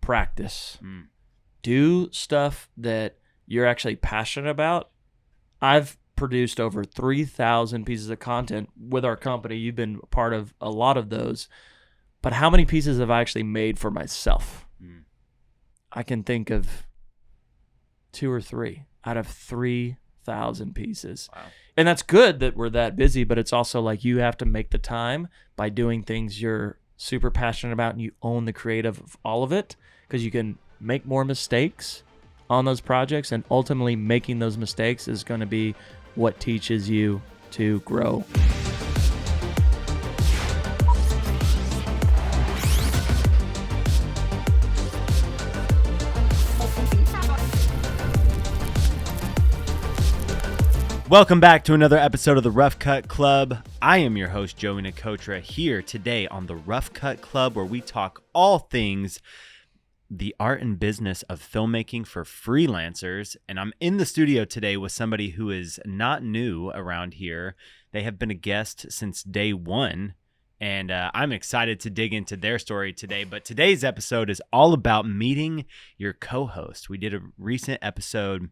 practice. Do stuff that you're actually passionate about. I've produced over 3,000 pieces of content with our company. You've been a part of a lot of those. But how many pieces have I actually made for myself? I can think of 2 or 3 out of 3,000 pieces. Wow. And that's good that we're that busy, but it's also like you have to make the time by doing things you're super passionate about and you own the creative of all of it, because you can make more mistakes on those projects, and ultimately making those mistakes is going to be what teaches you to grow. Welcome back to another episode of the Rough Cut Club. I am your host, Joey Nicotra, here today on the Rough Cut Club, where we talk all things the art and business of filmmaking for freelancers. And I'm in the studio today with somebody who is not new around here. They have been a guest since day one, and I'm excited to dig into their story today. But today's episode is all about meeting your co-host. We did a recent episode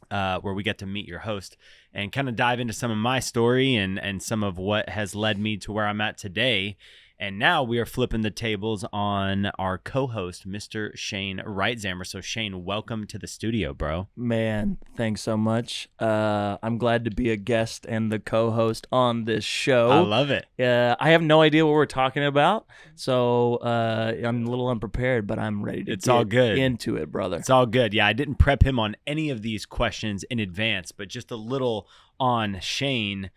where we get to meet your host and kind of dive into some of my story and some of what has led me to where I'm at today. And now we are flipping the tables on our co-host, Mr. Shane Reitzammer. So Shane, welcome to the studio, bro. Man, thanks so much. I'm glad to be a guest and the co-host on this show. I love it. I have no idea what we're talking about, so I'm a little unprepared, but I'm ready to all good. Into it, brother. It's all good. Yeah, I didn't prep him on any of these questions in advance, but just a little on Shane.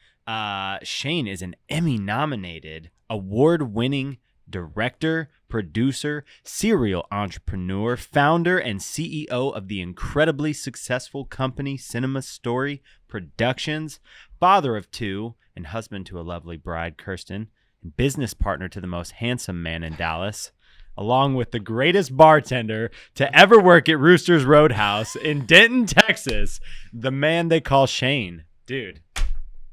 Shane is an Emmy-nominated, award-winning director, producer, serial entrepreneur, founder, and CEO of the incredibly successful company CinemaStory Productions, father of 2 and husband to a lovely bride, Kirsten, and business partner to the most handsome man in Dallas, along with the greatest bartender to ever work at Rooster's Roadhouse in Denton, Texas, the man they call Shane. Dude.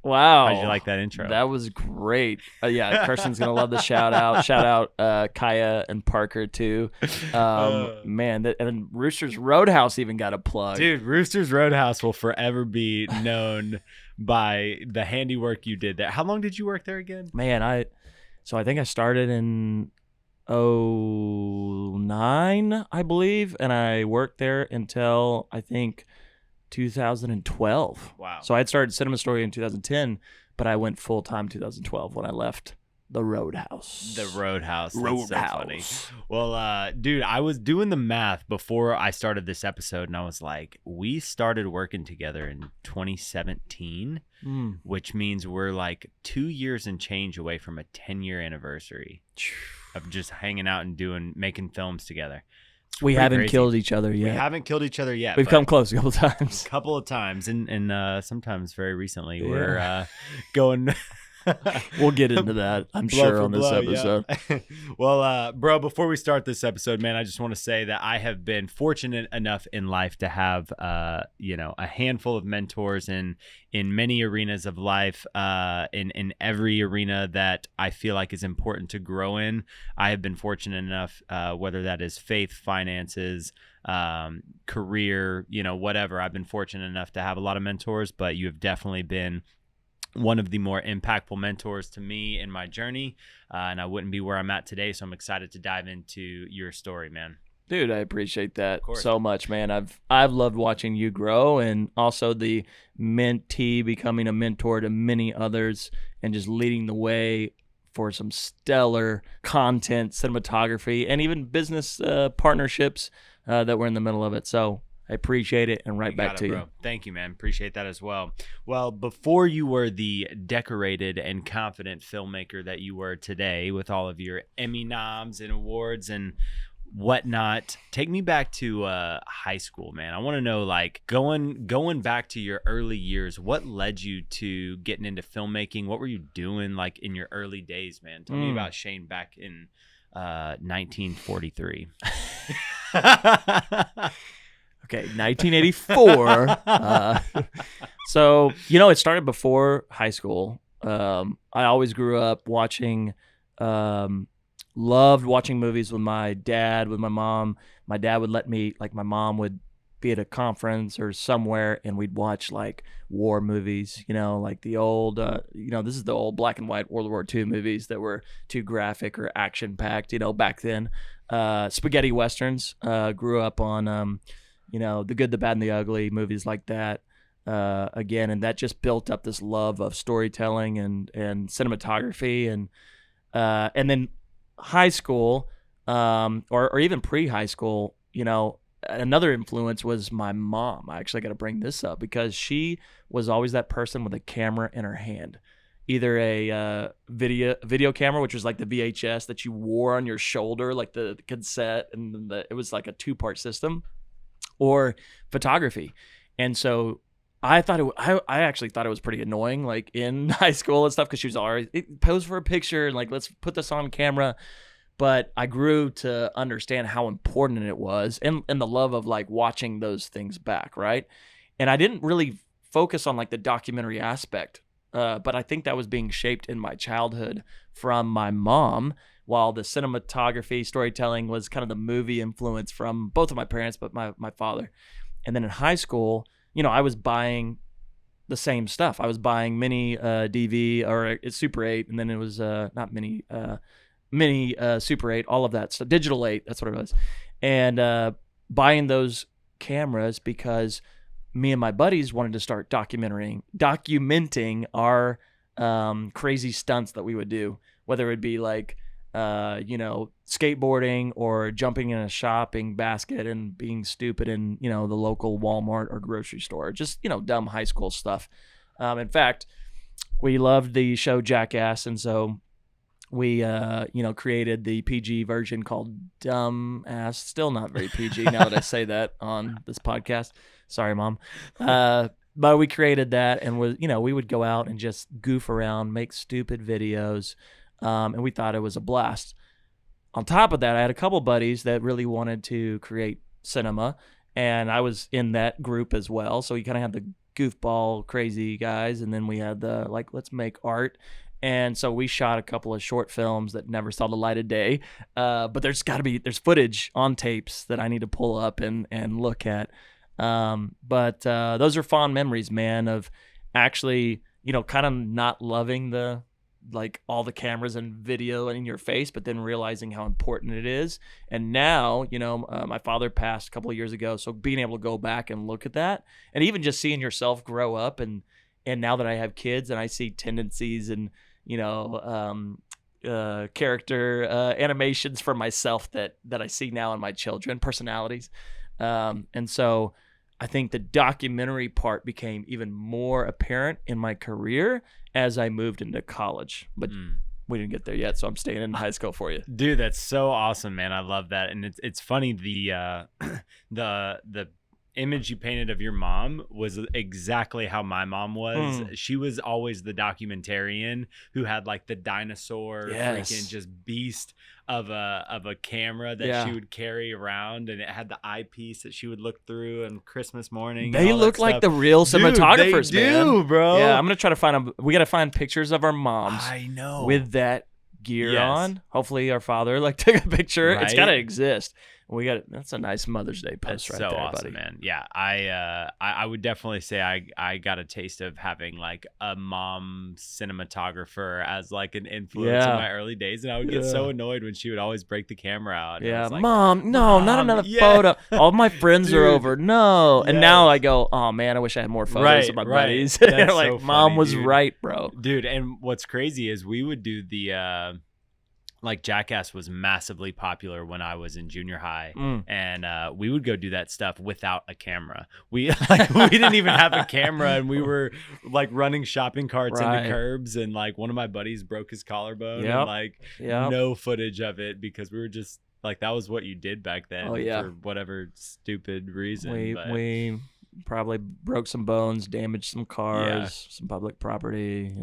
Wow. How'd you like that intro? That was great. Yeah, Kirsten's going to love the shout out. Shout out Kaya and Parker too. Man, and Rooster's Roadhouse even got a plug. Dude, Rooster's Roadhouse will forever be known by the handiwork you did there. How long did you work there again? Man, I think I started in 2009, I believe, and I worked there until I think 2012. Wow. So I had started CinemaStory in 2010, but I went full-time 2012 when I left the Roadhouse. The Roadhouse. That's Roadhouse. So funny. Well, dude, I was doing the math before I started this episode, and I was like, we started working together in 2017, which means we're like 2 years and change away from a 10-year anniversary of just hanging out and making films together. We haven't crazy. Killed each other yet. We haven't killed each other yet. We've come close a couple times. A couple of times, and sometimes very recently, we're going. We'll get into that, I'm sure, on this episode. Yeah. Well, bro, before we start this episode, man, I just want to say that I have been fortunate enough in life to have, a handful of mentors in many arenas of life, in every arena that I feel like is important to grow in. I have been fortunate enough, whether that is faith, finances, career, whatever. I've been fortunate enough to have a lot of mentors, but you have definitely been one of the more impactful mentors to me in my journey, and I wouldn't be where I'm at today, so I'm excited to dive into your story, man. Dude, I appreciate that so much, man. I've loved watching you grow, and also the mentee becoming a mentor to many others and just leading the way for some stellar content, cinematography, and even business partnerships that we're in the middle of it. So I appreciate it, and back to you. Thank you, man. Appreciate that as well. Well, before you were the decorated and confident filmmaker that you were today with all of your Emmy noms and awards and whatnot, take me back to high school, man. I want to know, like, going back to your early years, what led you to getting into filmmaking? What were you doing, like, in your early days, man? Tell me about Shane back in 1943. Okay, 1984. So, it started before high school. I always grew up watching loved watching movies with my dad, with my mom. My dad would let me, like my mom would be at a conference or somewhere and we'd watch like war movies, like the old, this is the old black and white World War II movies that were too graphic or action packed, back then. Spaghetti Westerns, grew up on, The Good, the Bad, and the Ugly, movies like that. Again, and that just built up this love of storytelling and cinematography. And then high school, or even pre-high school, another influence was my mom. I actually got to bring this up because she was always that person with a camera in her hand, either a video camera, which was like the VHS that you wore on your shoulder, like the cassette, and it was like a 2-part system, or photography. And so I actually thought it was pretty annoying, like in high school and stuff, because she was always pose for a picture and like, let's put this on camera. But I grew to understand how important it was, and the love of like watching those things back, right? And I didn't really focus on like the documentary aspect, but I think that was being shaped in my childhood from my mom, while the cinematography, storytelling was kind of the movie influence from both of my parents, but my father. And then in high school, I was buying the same stuff. I was buying mini DV or Super 8, and then it was not mini. Mini Super 8, all of that. So Digital 8, that's what it was. And buying those cameras because me and my buddies wanted to start documenting our crazy stunts that we would do, whether it be like, skateboarding or jumping in a shopping basket and being stupid in, the local Walmart or grocery store, just, dumb high school stuff. In fact, we loved the show Jackass, and so we, created the PG version called Dumb Ass. Still not very PG now that I say that on this podcast. Sorry, Mom. But we created that, and we would go out and just goof around, make stupid videos, and we thought it was a blast. On top of that, I had a couple buddies that really wanted to create cinema, and I was in that group as well. So you kind of had the goofball, crazy guys, and then we had the let's make art. And so we shot a couple of short films that never saw the light of day. But there's footage on tapes that I need to pull up and look at. But those are fond memories, man, of actually, kind of not loving all the cameras and video in your face, but then realizing how important it is. And now, my father passed a couple of years ago. So being able to go back and look at that, and even just seeing yourself grow up, and now that I have kids and I see tendencies and, character animations for myself that I see now in my children, personalities. And so I think the documentary part became even more apparent in my career as I moved into college. But we didn't get there yet, so I'm staying in high school for you. Dude, that's so awesome, man. I love that. And it's funny, the image you painted of your mom was exactly how my mom was. She was always the documentarian who had like the dinosaur freaking just beast of a camera that she would carry around, and it had the eyepiece that she would look through on Christmas morning. They look like the real cinematographers, man. Dude, bro. Yeah, I'm gonna try to find them. We gotta find pictures of our moms. I know, with that gear on. Hopefully, our father took a picture. Right? It's gotta exist. That's a nice Mother's Day post. That's right there, awesome, buddy. Man. Yeah, I would definitely say I got a taste of having like a mom cinematographer as like an influence in my early days, and I would get so annoyed when she would always break the camera out. Yeah, like, Mom, not another photo. All my friends are over. No, and now I go, oh man, I wish I had more photos of my buddies. That's like so Mom funny, was dude. right, bro. Dude, and what's crazy is we would do the. Like Jackass was massively popular when I was in junior high, and we would go do that stuff without a camera. We didn't even have a camera, and we were like running shopping carts into curbs, and like one of my buddies broke his collarbone, and no footage of it because we were just like, that was what you did back then for whatever stupid reason. We probably broke some bones, damaged some cars, some public property.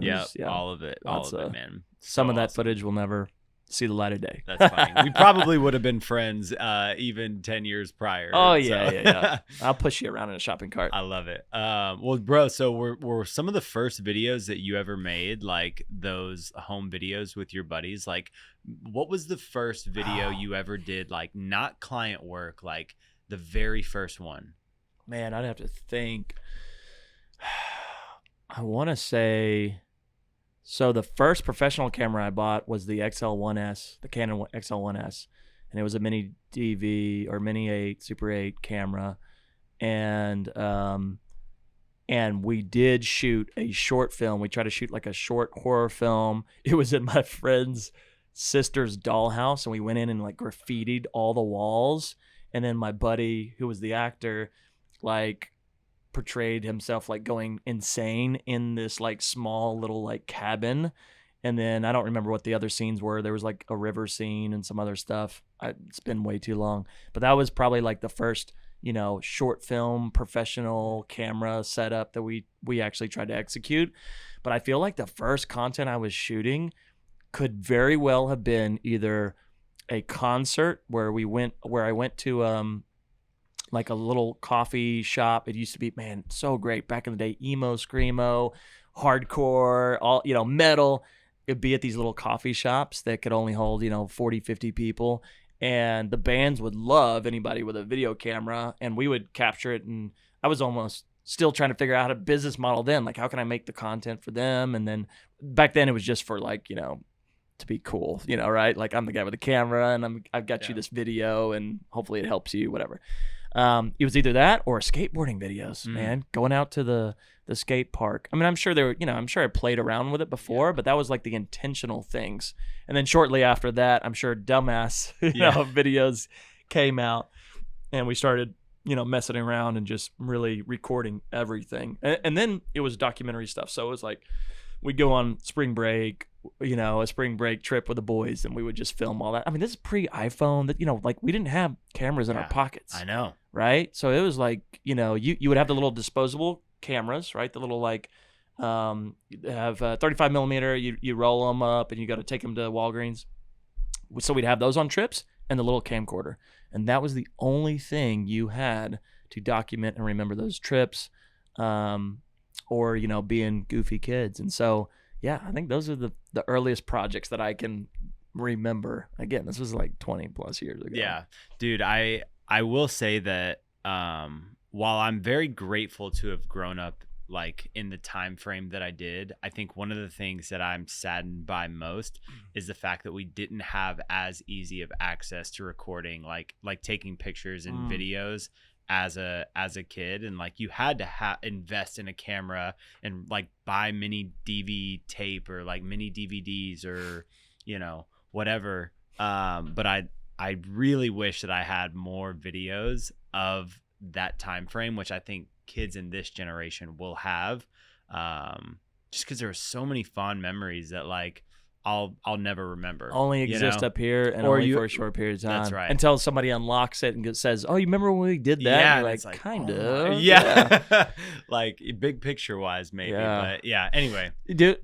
All of it, man. Some of that footage will never see the light of day. That's funny. We probably would have been friends even 10 years prior. Oh, yeah. I'll push you around in a shopping cart. I love it. Well, bro, so were some of the first videos that you ever made, like those home videos with your buddies? Like, what was the first video you ever did, like not client work, like the very first one? Man, I'd have to think. I want to say... So the first professional camera I bought was the XL1S, the Canon XL1S, and it was a mini DV or mini 8, Super 8 camera, and we did shoot a short film. We tried to shoot like a short horror film. It was in my friend's sister's dollhouse, and we went in and like graffitied all the walls, and then my buddy, who was the actor, like portrayed himself like going insane in this like small little like cabin. And then I don't remember what the other scenes were. There was like a river scene and some other stuff. It's been way too long, but that was probably like the first, short film professional camera setup that we actually tried to execute. But I feel like the first content I was shooting could very well have been either a concert where I went to like a little coffee shop. It used to be, man, so great back in the day, emo, screamo, hardcore, all, metal. It'd be at these little coffee shops that could only hold, 40, 50 people. And the bands would love anybody with a video camera, and we would capture it. And I was almost still trying to figure out a business model then, like how can I make the content for them? And then back then it was just for like, to be cool, right? Like I'm the guy with the camera and I've got you this video and hopefully it helps you, whatever. It was either that or skateboarding videos, man, going out to the skate park. I mean, I'm sure I'm sure I played around with it before, but that was like the intentional things. And then shortly after that, I'm sure dumbass, videos came out and we started, messing around and just really recording everything. And then it was documentary stuff. So it was like, we'd go on spring break, a spring break trip with the boys, and we would just film all that. I mean, this is pre-iPhone that, like we didn't have cameras in our pockets. I know. Right? So it was like, you would have the little disposable cameras, right? The little like, have 35 millimeter, you roll them up and you got to take them to Walgreens. So we'd have those on trips and the little camcorder. And that was the only thing you had to document and remember those trips, or, being goofy kids. And so, yeah, I think those are the earliest projects that I can remember. Again, this was like 20 plus years ago. Yeah, dude, I will say that while I'm very grateful to have grown up like in the time frame that I did, I think one of the things that I'm saddened by most is the fact that we didn't have as easy of access to recording, like taking pictures and videos as a kid. And like you had to invest in a camera and like buy mini DV tape or like mini DVDs or whatever. But I really wish that I had more videos of that time frame, which I think kids in this generation will have, just because there were so many fond memories that like I'll never remember. Only exist up here and only for a short period of time. That's right. Until somebody unlocks it and says, "Oh, you remember when we did that?" Yeah, and you're like kind of. Yeah. Like big picture wise, maybe. Yeah. But yeah. Anyway,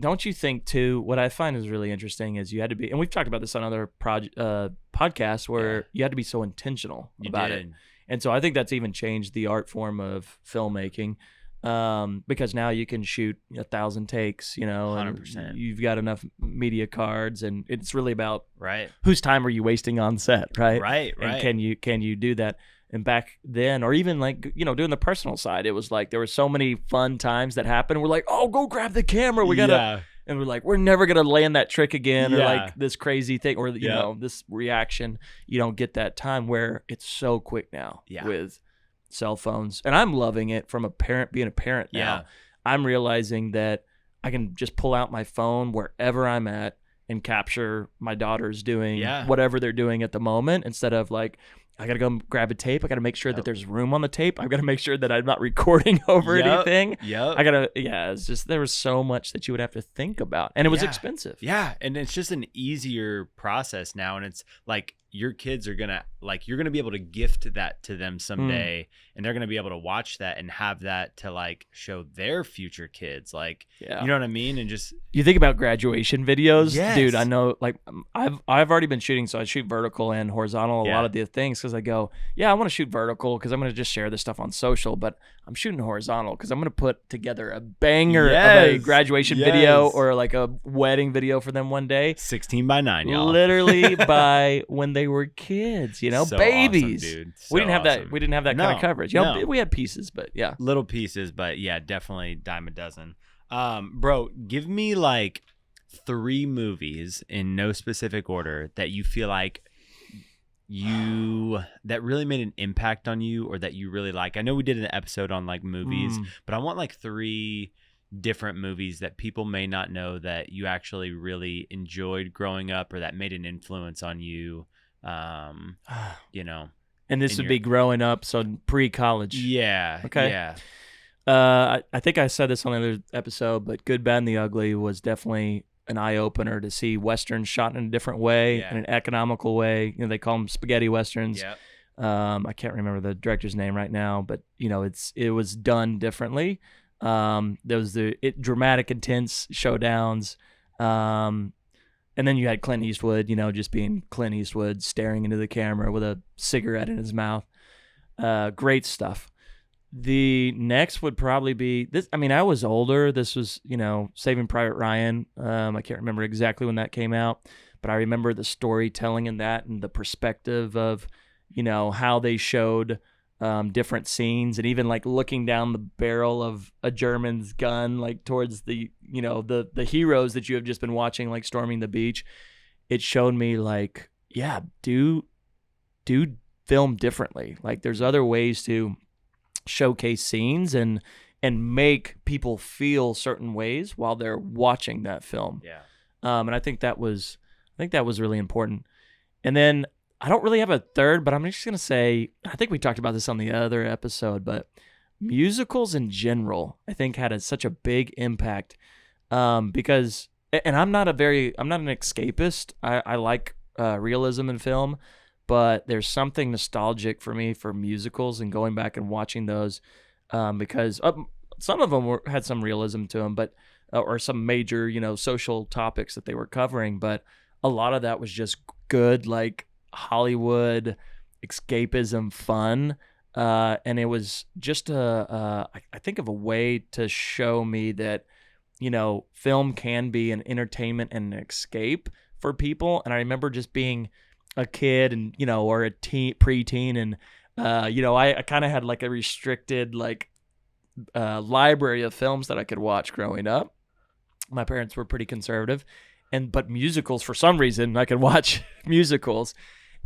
don't you think too? What I find is really interesting is you had to be, and we've talked about this on other podcasts, where you had to be so intentional about it. And so I think that's even changed the art form of filmmaking, because now you can shoot 1,000 takes, 100%. and you've got enough media cards, and it's really about right, whose time are you wasting on set, right? Right. And can you do that? And back then, or even like, doing the personal side, it was like there were so many fun times that happened. We're like, oh, go grab the camera. We gotta. And we're like, we're never going to land that trick again, or like this crazy thing, or, this reaction. You don't get that time, where it's so quick now with cell phones. And I'm loving it from being a parent now. Yeah. I'm realizing that I can just pull out my phone wherever I'm at and capture my daughters doing whatever they're doing at the moment, instead of like, I got to go grab a tape. I got to make sure that there's room on the tape. I've got to make sure that I'm not recording over anything. It's just, there was so much that you would have to think about, and it was expensive. Yeah. And it's just an easier process now. And it's like, your kids are gonna like, you're gonna be able to gift that to them someday, and they're gonna be able to watch that and have that to like show their future kids, like, Yeah. you know what I mean? And just You think about graduation videos, Yes. dude. I know, like, I've already been shooting, so I shoot vertical and horizontal. A Yeah. lot of the things because I go, I want to shoot vertical because I'm gonna just share this stuff on social, but I'm shooting horizontal because I'm gonna put together a banger of a Yes. graduation video Yes. or like a wedding video for them one day. 16:9, y'all. Literally by when they were kids, you know, So babies. awesome, dude. We didn't have awesome. that. We didn't have that kind of No, coverage. You know, no. we had pieces, but yeah. Little pieces, but yeah, definitely dime a dozen. Bro, give me like 3 movies in no specific order that you feel like that really made an impact on you, or that you really like. I know we did an episode on like movies, but I want like 3 different movies that people may not know that you actually really enjoyed growing up, or that made an influence on you. You know, And this would be growing up, so pre-college. yeah. Okay. Yeah. I think I said this on the other episode, but Good, Bad, and the Ugly was definitely an eye-opener to see Westerns shot in a different way, in an economical way. You know, they call them spaghetti Westerns. Yeah. I can't remember the director's name right now, but, you know, it was done differently. There was dramatic, intense showdowns. And then you had Clint Eastwood, you know, just being Clint Eastwood, staring into the camera with a cigarette in his mouth. Great stuff. The next would probably be this. I mean, I was older. This was, you know, Saving Private Ryan. I can't remember exactly when that came out, but I remember the storytelling in that and the perspective of, you know, how they showed different scenes, and even like looking down the barrel of a German's gun, like towards the, you know, the heroes that you have just been watching, like storming the beach. It showed me like, yeah, do film differently. Like there's other ways to showcase scenes and make people feel certain ways while they're watching that film. Yeah. And I think that was really important. And then I don't really have a third, but I'm just going to say, I think we talked about this on the other episode, but musicals in general, I think had such a big impact. Because, and I'm not an escapist. I like realism in film, but there's something nostalgic for me for musicals and going back and watching those, because some of them had some realism to them, but or some major, you know, social topics that they were covering, but a lot of that was just good, like Hollywood escapism fun, and it was just I think of a way to show me that, you know, film can be an entertainment and an escape for people. And I remember just being a kid and, you know, or a preteen, and you know, I kind of had like a restricted like library of films that I could watch growing up. My parents were pretty conservative, but musicals, for some reason, I could watch musicals.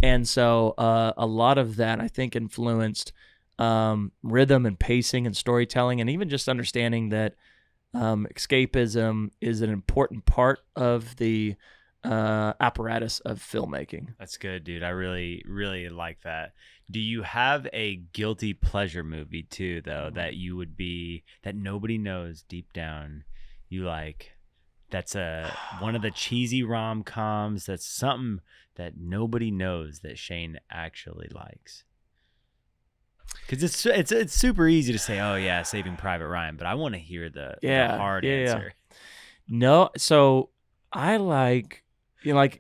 And so a lot of that, I think, influenced rhythm and pacing and storytelling, and even just understanding that escapism is an important part of the apparatus of filmmaking. That's good, dude. I really, really like that. Do you have a guilty pleasure movie too, though, that you would be, that nobody knows deep down you like? That's one of the cheesy rom-coms. That's something that nobody knows that Shane actually likes. Because it's super easy to say, oh yeah, Saving Private Ryan, but I want to hear the hard answer. No, so I like, like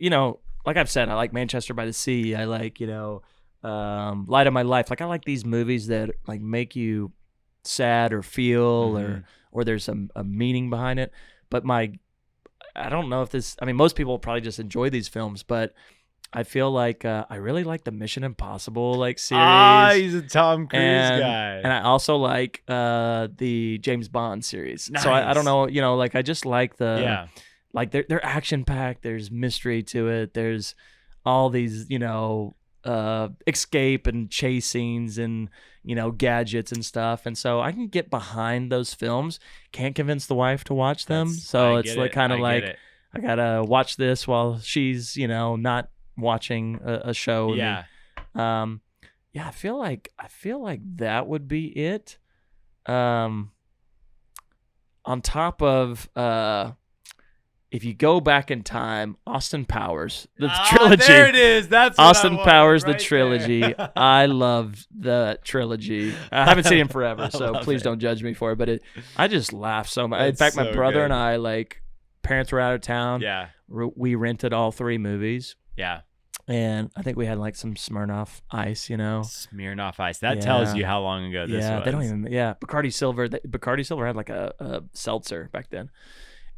I've said, I like Manchester by the Sea. I like, Light of My Life. Like I like these movies that like make you sad or feel, or there's a meaning behind it. But I don't know if this, I mean, most people probably just enjoy these films, but I feel like I really like the Mission Impossible like series. He's a Tom Cruise guy. And I also like the James Bond series. Nice. So I don't know, like I just like like they're action packed. There's mystery to it. There's all these, escape and chase scenes and, gadgets and stuff. And so I can get behind those films. Can't convince the wife to watch them. So it's like kind of like I gotta watch this while she's, not watching a show. Yeah. I feel like that would be it. On top of if you go back in time, Austin Powers, the trilogy. There it is. That's what Austin I wanted, Powers, right the trilogy. there. I loved the trilogy. I haven't seen it in forever, I so love please it. don't judge me for it. But I just laughed so much. In It's fact, my so brother good. and I, like, parents were out of town. Yeah. We rented all 3 movies. Yeah. And I think we had like some Smirnoff Ice, Smirnoff Ice. That tells you how long ago this was. They don't even. Yeah, Bacardi Silver. Bacardi Silver had like a seltzer back then,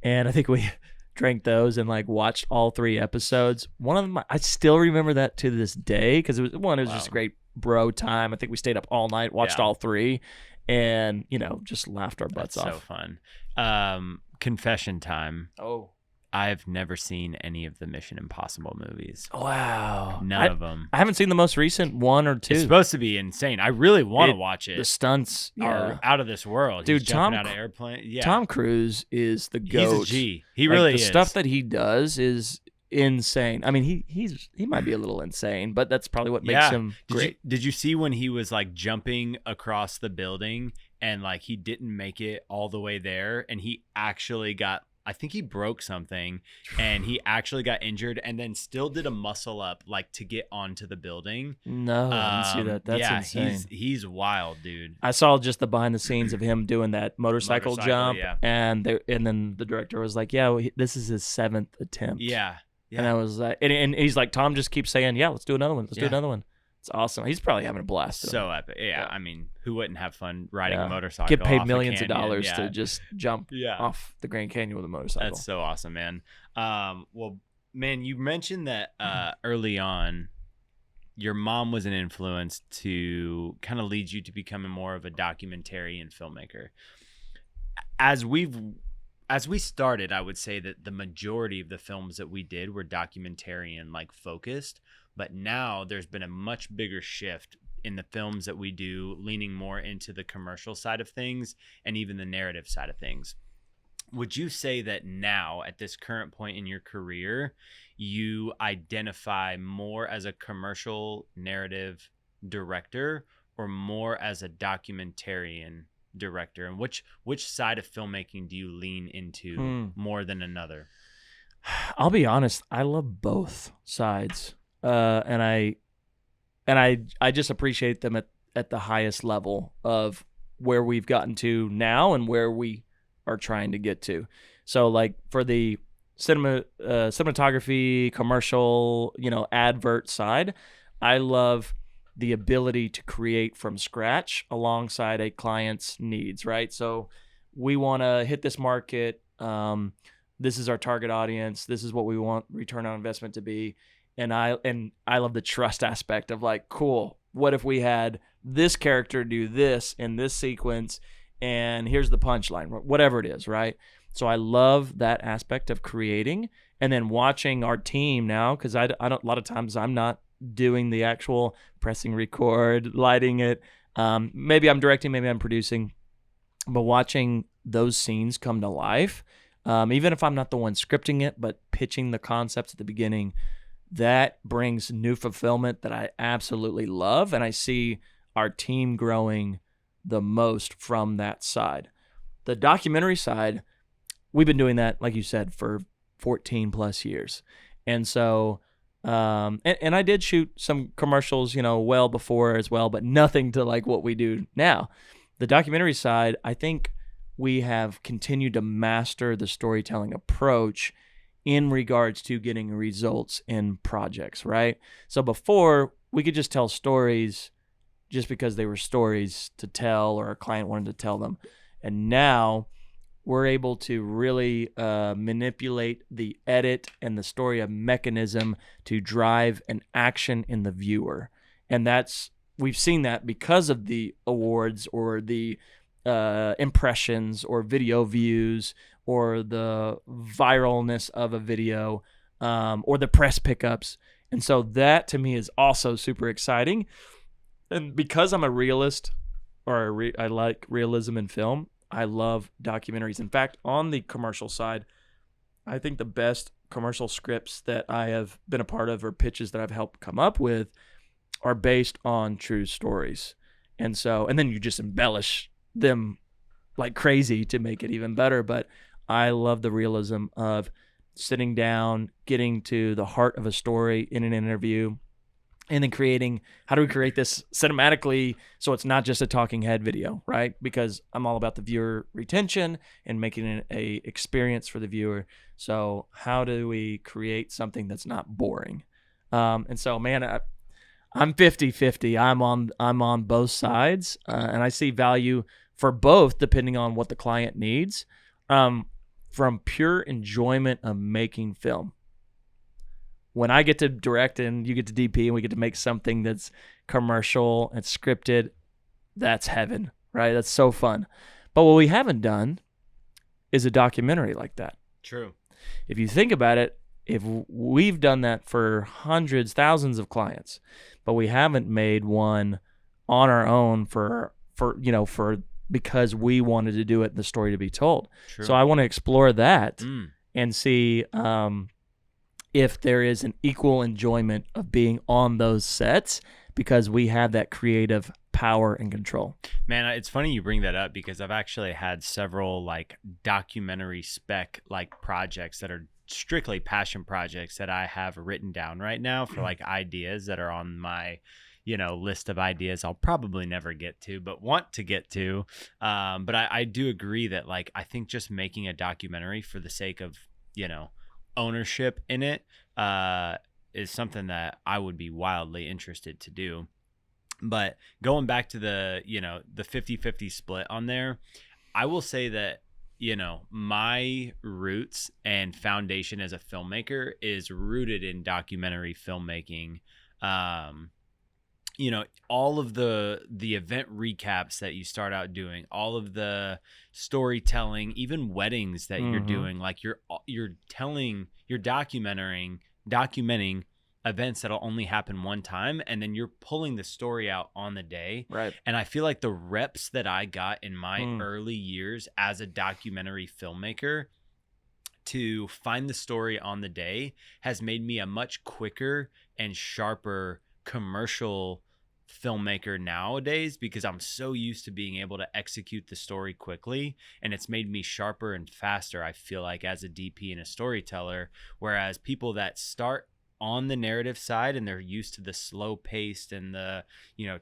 and I think we drank those and like watched all 3 episodes. One of them, I still remember that to this day because it was just a great bro time. I think we stayed up all night, watched all 3, and just laughed our butts off. So fun. Confession time. Oh. I've never seen any of the Mission Impossible movies. Wow. None of them. I haven't seen the most recent 1 or 2. It's supposed to be insane. I really want to watch it. The stunts are out of this world. Dude, He's jumping out of airplane. Yeah. Tom Cruise is the GOAT. He's a G. He really is. The stuff that he does is insane. I mean, he might be a little insane, but that's probably what makes him great. Did you see when he was like jumping across the building and like he didn't make it all the way there and he actually got, I think he broke something and he actually got injured and then still did a muscle up like to get onto the building. No, I didn't see that. That's insane. He's wild, dude. I saw just the behind the scenes of him doing that motorcycle jump, yeah. and then the director was like, "Yeah, this is his 7th attempt." Yeah. And I was like, and he's like, Tom just keeps saying, "Yeah, let's do another one. Let's do another one." It's awesome. He's probably having a blast. So epic. Yeah. I mean, who wouldn't have fun riding a motorcycle? Get paid off millions a of canyon? dollars to just jump off the Grand Canyon with a motorcycle. That's so awesome, man. Well, man, you mentioned that early on, your mom was an influence to kind of lead you to becoming more of a documentarian filmmaker. As we started, I would say that the majority of the films that we did were documentarian like focused. But now there's been a much bigger shift in the films that we do, leaning more into the commercial side of things and even the narrative side of things. Would you say that now, at this current point in your career, you identify more as a commercial narrative director or more as a documentarian director? And which side of filmmaking do you lean into more than another? I'll be honest, I love both sides. And I just appreciate them at the highest level of where we've gotten to now and where we are trying to get to. So like for the cinematography, commercial, advert side, I love the ability to create from scratch alongside a client's needs, right? So we want to hit this market. This is our target audience. This is what we want return on investment to be. And I love the trust aspect of like, cool, what if we had this character do this in this sequence and here's the punchline, whatever it is, right? So I love that aspect of creating and then watching our team now, because I don't, a lot of times I'm not doing the actual pressing record, lighting it. Maybe I'm directing, maybe I'm producing, but watching those scenes come to life, even if I'm not the one scripting it, but pitching the concepts at the beginning, that brings new fulfillment that I absolutely love. And I see our team growing the most from that side. The documentary side, we've been doing that, like you said, for 14 plus years. And so, and I did shoot some commercials, well before as well, but nothing to like what we do now. The documentary side, I think we have continued to master the storytelling approach in regards to getting results in projects, right? So before, we could just tell stories just because they were stories to tell or a client wanted to tell them. And now we're able to really manipulate the edit and the story of mechanism to drive an action in the viewer. And we've seen that because of the awards or the impressions or video views or the viralness of a video, or the press pickups. And so that to me is also super exciting. And because I'm a realist, or I like realism in film, I love documentaries. In fact, on the commercial side, I think the best commercial scripts that I have been a part of or pitches that I've helped come up with are based on true stories. And then you just embellish them like crazy to make it even better. But I love the realism of sitting down, getting to the heart of a story in an interview, and then creating, how do we create this cinematically so it's not just a talking head video, right? Because I'm all about the viewer retention and making it a experience for the viewer. So how do we create something that's not boring? And so, man, I'm 50-50. I'm on both sides, and I see value for both depending on what the client needs. From pure enjoyment of making film, when I get to direct and you get to DP and we get to make something that's commercial and scripted, that's heaven, right? That's so fun. But what we haven't done is a documentary like that. True. If you think about it, if we've done that for hundreds, thousands of clients, but we haven't made one on our own for because we wanted to do it, the story to be told. True. So I want to explore that and see if there is an equal enjoyment of being on those sets because we have that creative power and control. Man, it's funny you bring that up because I've actually had several like documentary spec like projects that are strictly passion projects that I have written down right now for like ideas that are on my list of ideas I'll probably never get to, but want to get to. But I do agree that like, I think just making a documentary for the sake of, ownership in it is something that I would be wildly interested to do. But going back to the 50-50 split on there, I will say that, my roots and foundation as a filmmaker is rooted in documentary filmmaking. All of the event recaps that you start out doing, all of the storytelling, even weddings that you're doing, like you're documenting events that'll only happen one time, and then you're pulling the story out on the day. Right. And I feel like the reps that I got in my early years as a documentary filmmaker to find the story on the day has made me a much quicker and sharper commercial filmmaker nowadays, because I'm so used to being able to execute the story quickly, and it's made me sharper and faster, I feel like, as a DP and a storyteller. Whereas people that start on the narrative side and they're used to the slow paced and the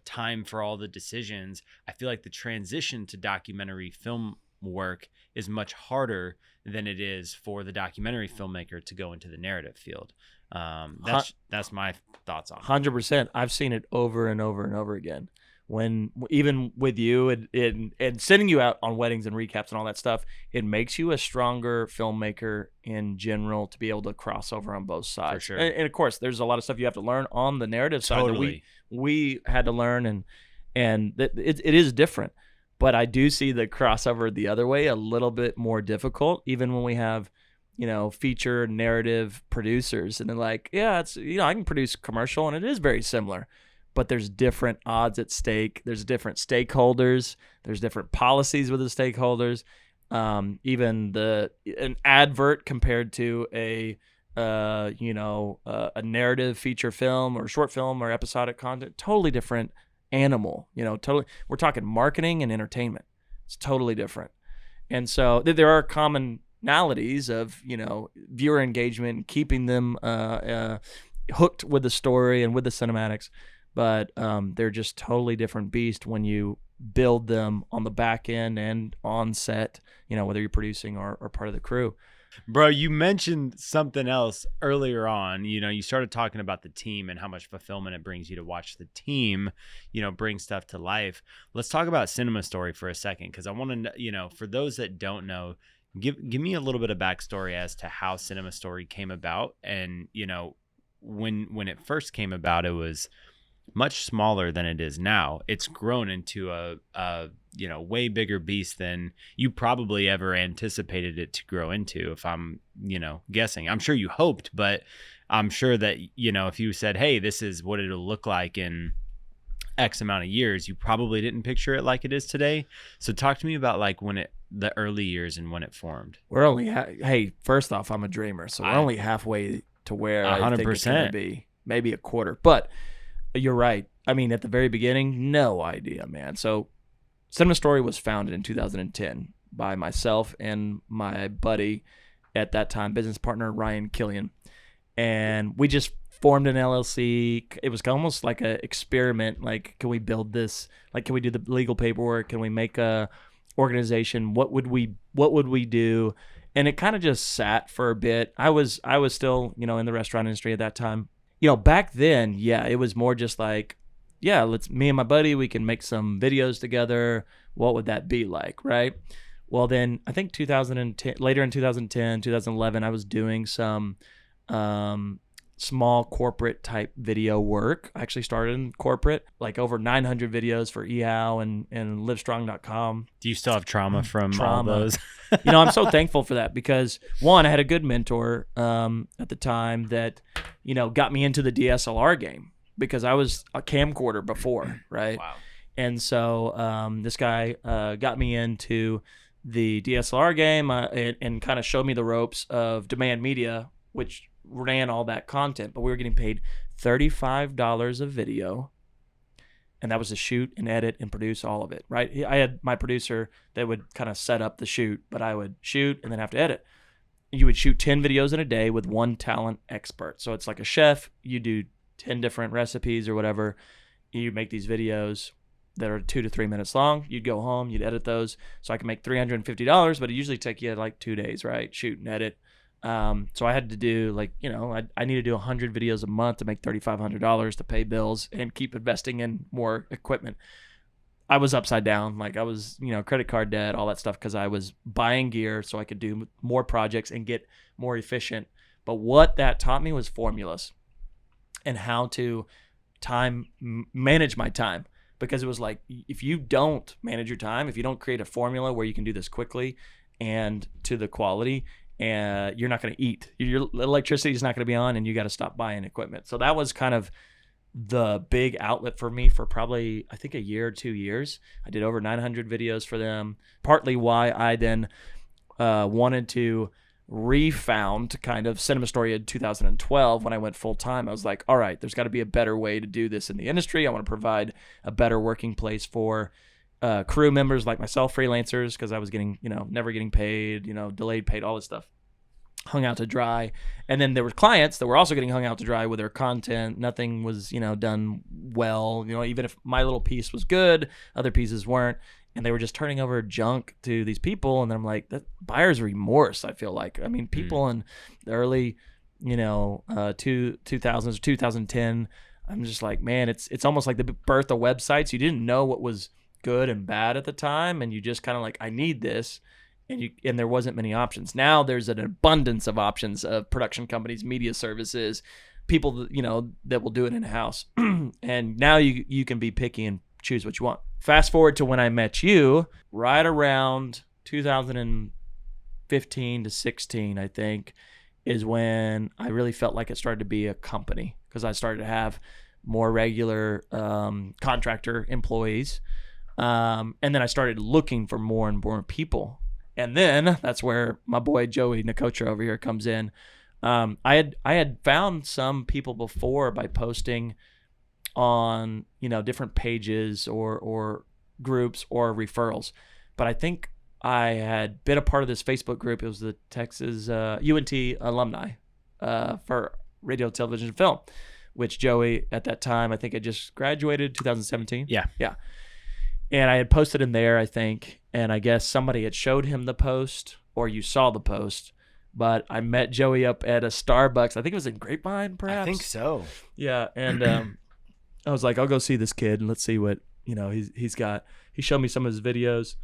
time for all the decisions, I feel like the transition to documentary film work is much harder than it is for the documentary filmmaker to go into the narrative field. That's my thoughts on it. 100%. I've seen it over and over and over again. When even with you and sending you out on weddings and recaps and all that stuff, it makes you a stronger filmmaker in general to be able to cross over on both sides. For sure. And of course, there's a lot of stuff you have to learn on the narrative side Totally. that we had to learn, and it is different. But I do see the crossover the other way a little bit more difficult, even when we have feature narrative producers, and they're like, yeah, it's I can produce commercial, and it is very similar. But there's different odds at stake. There's different stakeholders. There's different policies with the stakeholders. Even an advert compared to a narrative feature film or short film or episodic content, totally different animal. Totally. We're talking marketing and entertainment. It's totally different. And so there are commonalities of viewer engagement, keeping them hooked with the story and with the cinematics. But they're just totally different beasts when you build them on the back end and on set, whether you're producing or part of the crew. Bro, you mentioned something else earlier on. You started talking about the team and how much fulfillment it brings you to watch the team, bring stuff to life. Let's talk about CinemaStory for a second, because I want to, for those that don't know, give me a little bit of backstory as to how CinemaStory came about. And, when it first came about, it was much smaller than it is now. It's grown into a way bigger beast than you probably ever anticipated it to grow into, if I'm guessing. I'm sure you hoped, but I'm sure that if you said, hey, this is what it'll look like in X amount of years, you probably didn't picture it like it is today. So talk to me about like the early years and when it formed. We're only hey, first off, I'm a dreamer, so we're only halfway to where 100%. I think it's going to be, maybe a quarter. But you're right. I mean, at the very beginning, no idea, man. So CinemaStory was founded in 2010 by myself and my buddy at that time, business partner Ryan Killian. And we just formed an LLC. It was almost like an experiment. Like, can we build this? Like, can we do the legal paperwork? Can we make a organization? What would we do? And it kind of just sat for a bit. I was still, in the restaurant industry at that time. Back then, yeah, it was more just like, yeah, me and my buddy, we can make some videos together. What would that be like, right? Well, then I think later in 2010, 2011, I was doing some small corporate type video work. I actually started in corporate, like over 900 videos for eHow and livestrong.com. Do you still have trauma from all those? I'm so thankful for that because one, I had a good mentor at the time that, got me into the DSLR game because I was a camcorder before, right? Wow. And so this guy got me into the DSLR game and kind of showed me the ropes of demand media, which ran all that content, but we were getting paid $35 a video, and that was to shoot and edit and produce all of it, right? I had my producer that would kind of set up the shoot, but I would shoot and then have to edit. You would shoot 10 videos in a day with one talent expert. So it's like a chef, you do 10 different recipes or whatever, you make these videos that are 2 to 3 minutes long. You'd go home, you'd edit those, so I could make $350, but it usually take you like 2 days, right? Shoot and edit. So I had to do I need to do 100 videos a month to make $3,500 to pay bills and keep investing in more equipment. I was upside down. Like I was, credit card debt, all that stuff, because I was buying gear so I could do more projects and get more efficient. But what that taught me was formulas and how to manage my time. Because it was like, if you don't manage your time, if you don't create a formula where you can do this quickly and to the quality, and you're not going to eat. Your electricity is not going to be on, and you got to stop buying equipment. So that was kind of the big outlet for me for probably, I think, a year or 2 years. I did over 900 videos for them. Partly why I then wanted to refound kind of CinemaStory in 2012 when I went full time. I was like, all right, there's got to be a better way to do this in the industry. I want to provide a better working place for crew members like myself, freelancers, because I was getting, never getting paid, delayed paid, all this stuff, hung out to dry. And then there were clients that were also getting hung out to dry with their content. Nothing was, done well. Even if my little piece was good, other pieces weren't. And they were just turning over junk to these people. And then I'm like, that buyer's remorse, I feel like. I mean, people in the early, 2000s or 2010, I'm just like, man, it's almost like the birth of websites. You didn't know what was good and bad at the time, and you just kind of like, I need this, and there wasn't many options. Now there's an abundance of options of production companies, media services, people that will do it in house. And now you can be picky and choose what you want. Fast forward to when I met you, right around 2015 to 16, I think, is when I really felt like it started to be a company, because I started to have more regular contractor employees. And then I started looking for more and more people. And then that's where my boy Joey Nicotra over here comes in. I had found some people before by posting on, different pages or groups or referrals. But I think I had been a part of this Facebook group. It was the Texas UNT alumni for radio, television, and film, which Joey at that time, I think I just graduated 2017. Yeah. And I had posted in there, I think, and I guess somebody had showed him the post, or you saw the post, but I met Joey up at a Starbucks. I think it was in Grapevine, perhaps. I think so. Yeah, and I was like, I'll go see this kid and let's see what, he's got. He showed me some of his videos.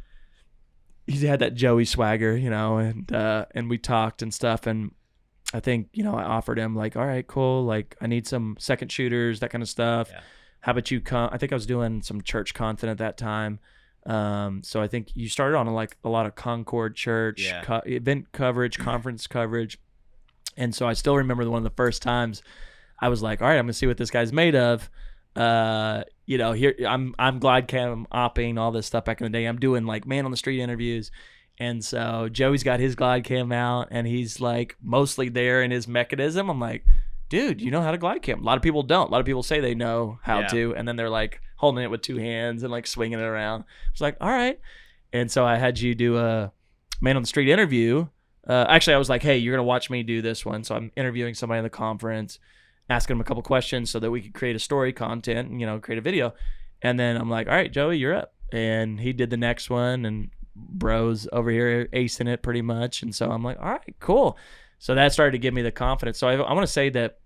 He had that Joey swagger, and we talked and stuff, and I think, I offered him like, all right, cool, like I need some second shooters, that kind of stuff. Yeah. How about you come? I think I was doing some church content at that time. So I think you started on a lot of Concord Church event coverage, conference coverage. And so I still remember one of the first times I was like, all right, I'm going to see what this guy's made of. Here I'm glide cam opping all this stuff back in the day. I'm doing like man on the street interviews. And so Joey's got his glide cam out and he's like mostly there in his mechanism. I'm like, dude, you know how to glide cam. A lot of people don't. A lot of people say they know how to, and then they're like holding it with two hands and like swinging it around. It's like, all right. And so I had you do a man on the street interview Actually, I was like, hey, you're going to watch me do this one. So I'm interviewing somebody in the conference, asking them a couple questions so that we could create a story content and, create a video. And then I'm like, all right, Joey, you're up. And he did the next one, and bro's over here acing it pretty much. And so I'm like, all right, cool. So that started to give me the confidence. So I want to say that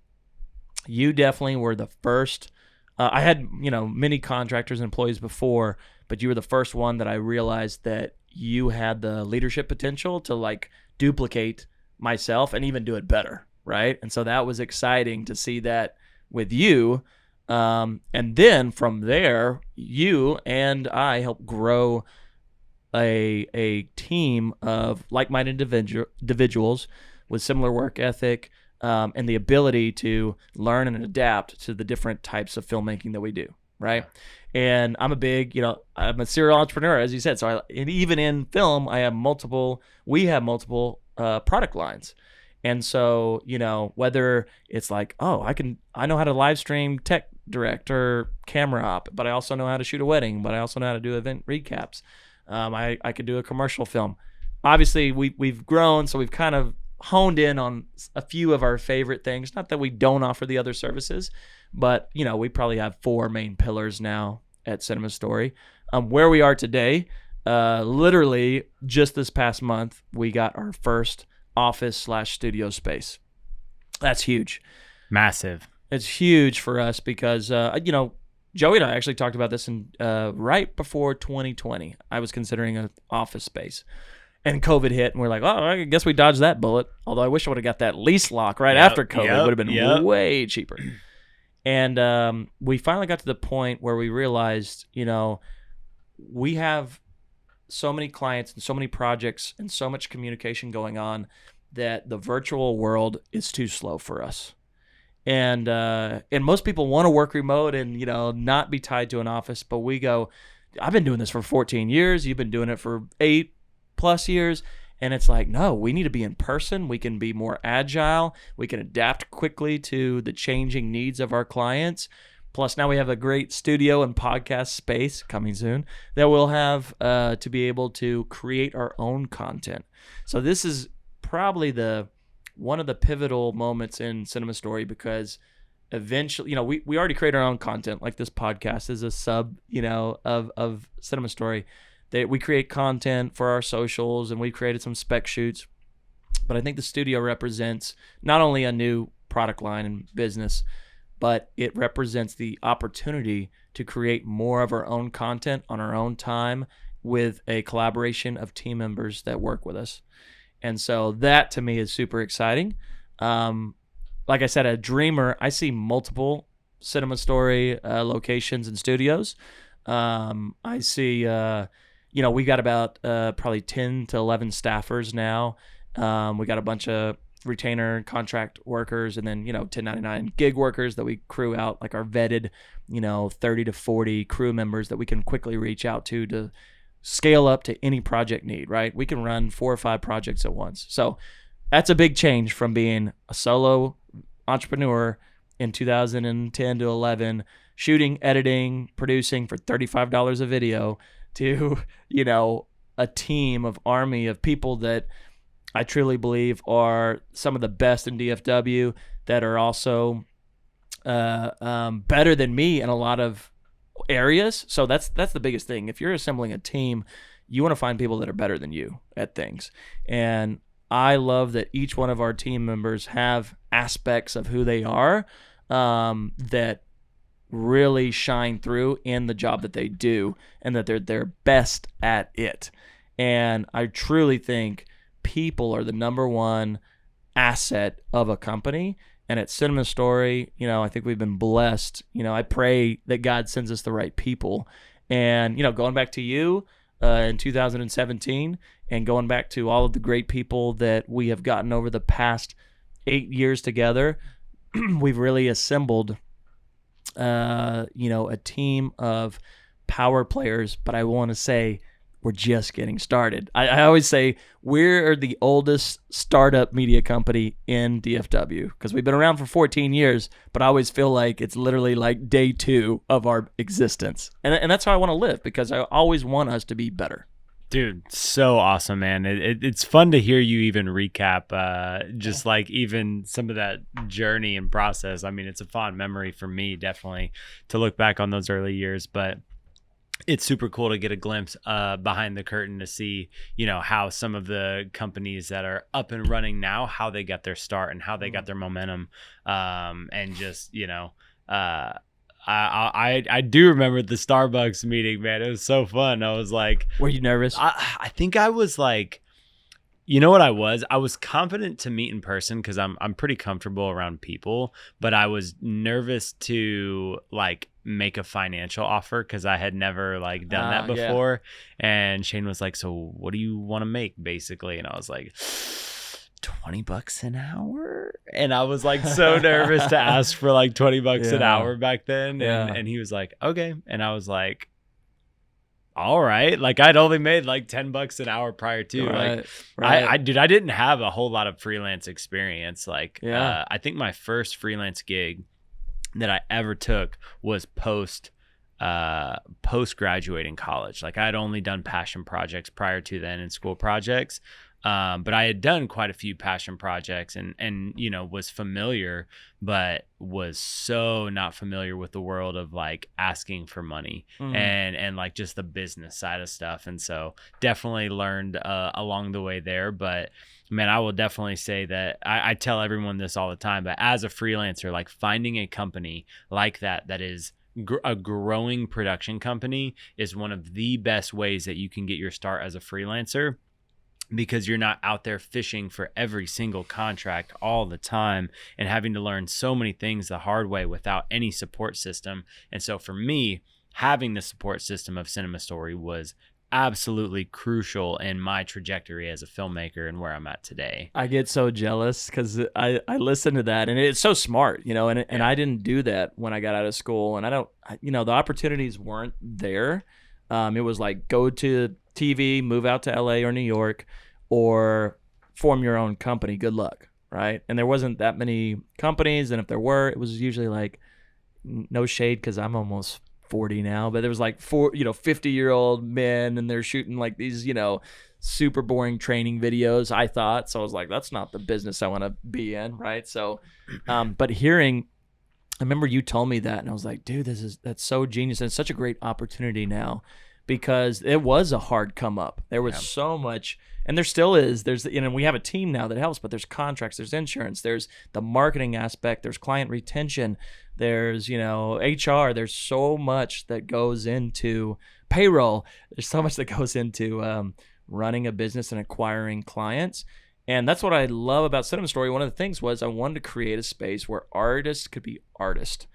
you definitely were the first. I had, many contractors and employees before, but you were the first one that I realized that you had the leadership potential to like duplicate myself and even do it better, right? And so that was exciting to see that with you. And then from there, you and I helped grow a team of like-minded individuals with similar work ethic, and the ability to learn and adapt to the different types of filmmaking that we do, right? And I'm I'm a serial entrepreneur, as you said. So and even in film, we have multiple product lines. And so, whether it's like, oh, I know how to live stream, tech direct, or camera op, but I also know how to shoot a wedding, but I also know how to do event recaps. I could do a commercial film. Obviously, we've grown, so we've kind of honed in on a few of our favorite things. Not that we don't offer the other services, but we probably have 4 main pillars now at CinemaStory. Where we are today, literally just this past month, we got our first office/studio space. That's huge. Massive. It's huge for us because Joey and I actually talked about this in right before 2020. I was considering an office space. And COVID hit, and we're like, oh, I guess we dodged that bullet. Although I wish I would have got that lease lock right after COVID. It would have been way cheaper. And we finally got to the point where we realized, we have so many clients and so many projects and so much communication going on that the virtual world is too slow for us. And most people want to work remote and, not be tied to an office. But we go, I've been doing this for 14 years. You've been doing it for 8+ years. And it's like, no, we need to be in person. We can be more agile. We can adapt quickly to the changing needs of our clients. Plus, now we have a great studio and podcast space coming soon that we'll have to be able to create our own content. So this is probably one of the pivotal moments in CinemaStory, because eventually, we already create our own content. Like this podcast is a sub, of CinemaStory. We create content for our socials, and we created some spec shoots. But I think the studio represents not only a new product line and business, but it represents the opportunity to create more of our own content on our own time with a collaboration of team members that work with us. And so that to me is super exciting. Like I said, a dreamer, I see multiple CinemaStory locations and studios. I see, we got about probably 10 to 11 staffers now. We got a bunch of retainer contract workers, and then 1099 gig workers that we crew out, like our vetted 30 to 40 crew members that we can quickly reach out to scale up to any project need, right? We can run 4 or 5 projects at once. So that's a big change from being a solo entrepreneur in 2010 to 11, shooting, editing, producing for $35 a video, to a team of army of people that I truly believe are some of the best in DFW, that are also better than me in a lot of areas. So that's the biggest thing. If you're assembling a team, you want to find people that are better than you at things. And I love that each one of our team members have aspects of who they are that really shine through in the job that they do, and that they're their best at it. And I truly think people are the number one asset of a company. And at CinemaStory, I think we've been blessed. I pray that God sends us the right people. And, going back to you in 2017, and going back to all of the great people that we have gotten over the past 8 years together, we've really assembled a team of power players. But I want to say we're just getting started. I always say we're the oldest startup media company in DFW, because we've been around for 14 years, but I always feel like it's literally like day 2 of our existence. And that's how I want to live, because I always want us to be better. Dude, so awesome, man. It's fun to hear you even recap just like even some of that journey and process. I mean, it's a fond memory for me, definitely, to look back on those early years, but it's super cool to get a glimpse behind the curtain to see, how some of the companies that are up and running now, how they got their start and how they got their momentum. And just, I do remember the Starbucks meeting, man. It was so fun. I was like, Were you nervous? I think I was like, you know what I was? I was confident to meet in person because I'm pretty comfortable around people, but I was nervous to like make a financial offer because I had never like done that Yeah. before. And Shane was like, "So what do you want to make, basically?" And I was like, $20 an hour. And I was like so nervous to ask for like $20 an hour back then. And he was like, "Okay." And I was like, all right. Like I'd only made like $10 an hour prior to. Right. I didn't have a whole lot of freelance experience. Like I think my first freelance gig that I ever took was post graduating college. Like I had only done passion projects prior to then and school projects. But I had done quite a few passion projects and was familiar, but was so not familiar with the world of like asking for money and like just the business side of stuff. And so definitely learned along the way there. But man, I will definitely say that I tell everyone this all the time, but as a freelancer, like finding a company like that is a growing production company is one of the best ways that you can get your start as a freelancer, because you're not out there fishing for every single contract all the time and having to learn so many things the hard way without any support system. And so for me, having the support system of CinemaStory was absolutely crucial in my trajectory as a filmmaker and where I'm at today. I get so jealous because I listen to that and it's so smart, and I didn't do that when I got out of school, and the opportunities weren't there. It was like go to TV, move out to LA or New York, or form your own company. Good luck, right? And there wasn't that many companies, and if there were, it was usually like, no shade because I'm almost 40 now, but there was like 50-year-old men, and they're shooting like these, super boring training videos, I thought. So I was like, that's not the business I want to be in, right? So, but I remember you told me that, and I was like, dude, that's so genius, and it's such a great opportunity now, because it was a hard come up. There was so much, and there still is. We have a team now that helps, but there's contracts, there's insurance, there's the marketing aspect, there's client retention, there's, HR. There's so much that goes into payroll. There's so much that goes into running a business and acquiring clients. And that's what I love about CinemaStory. One of the things was I wanted to create a space where artists could be artists.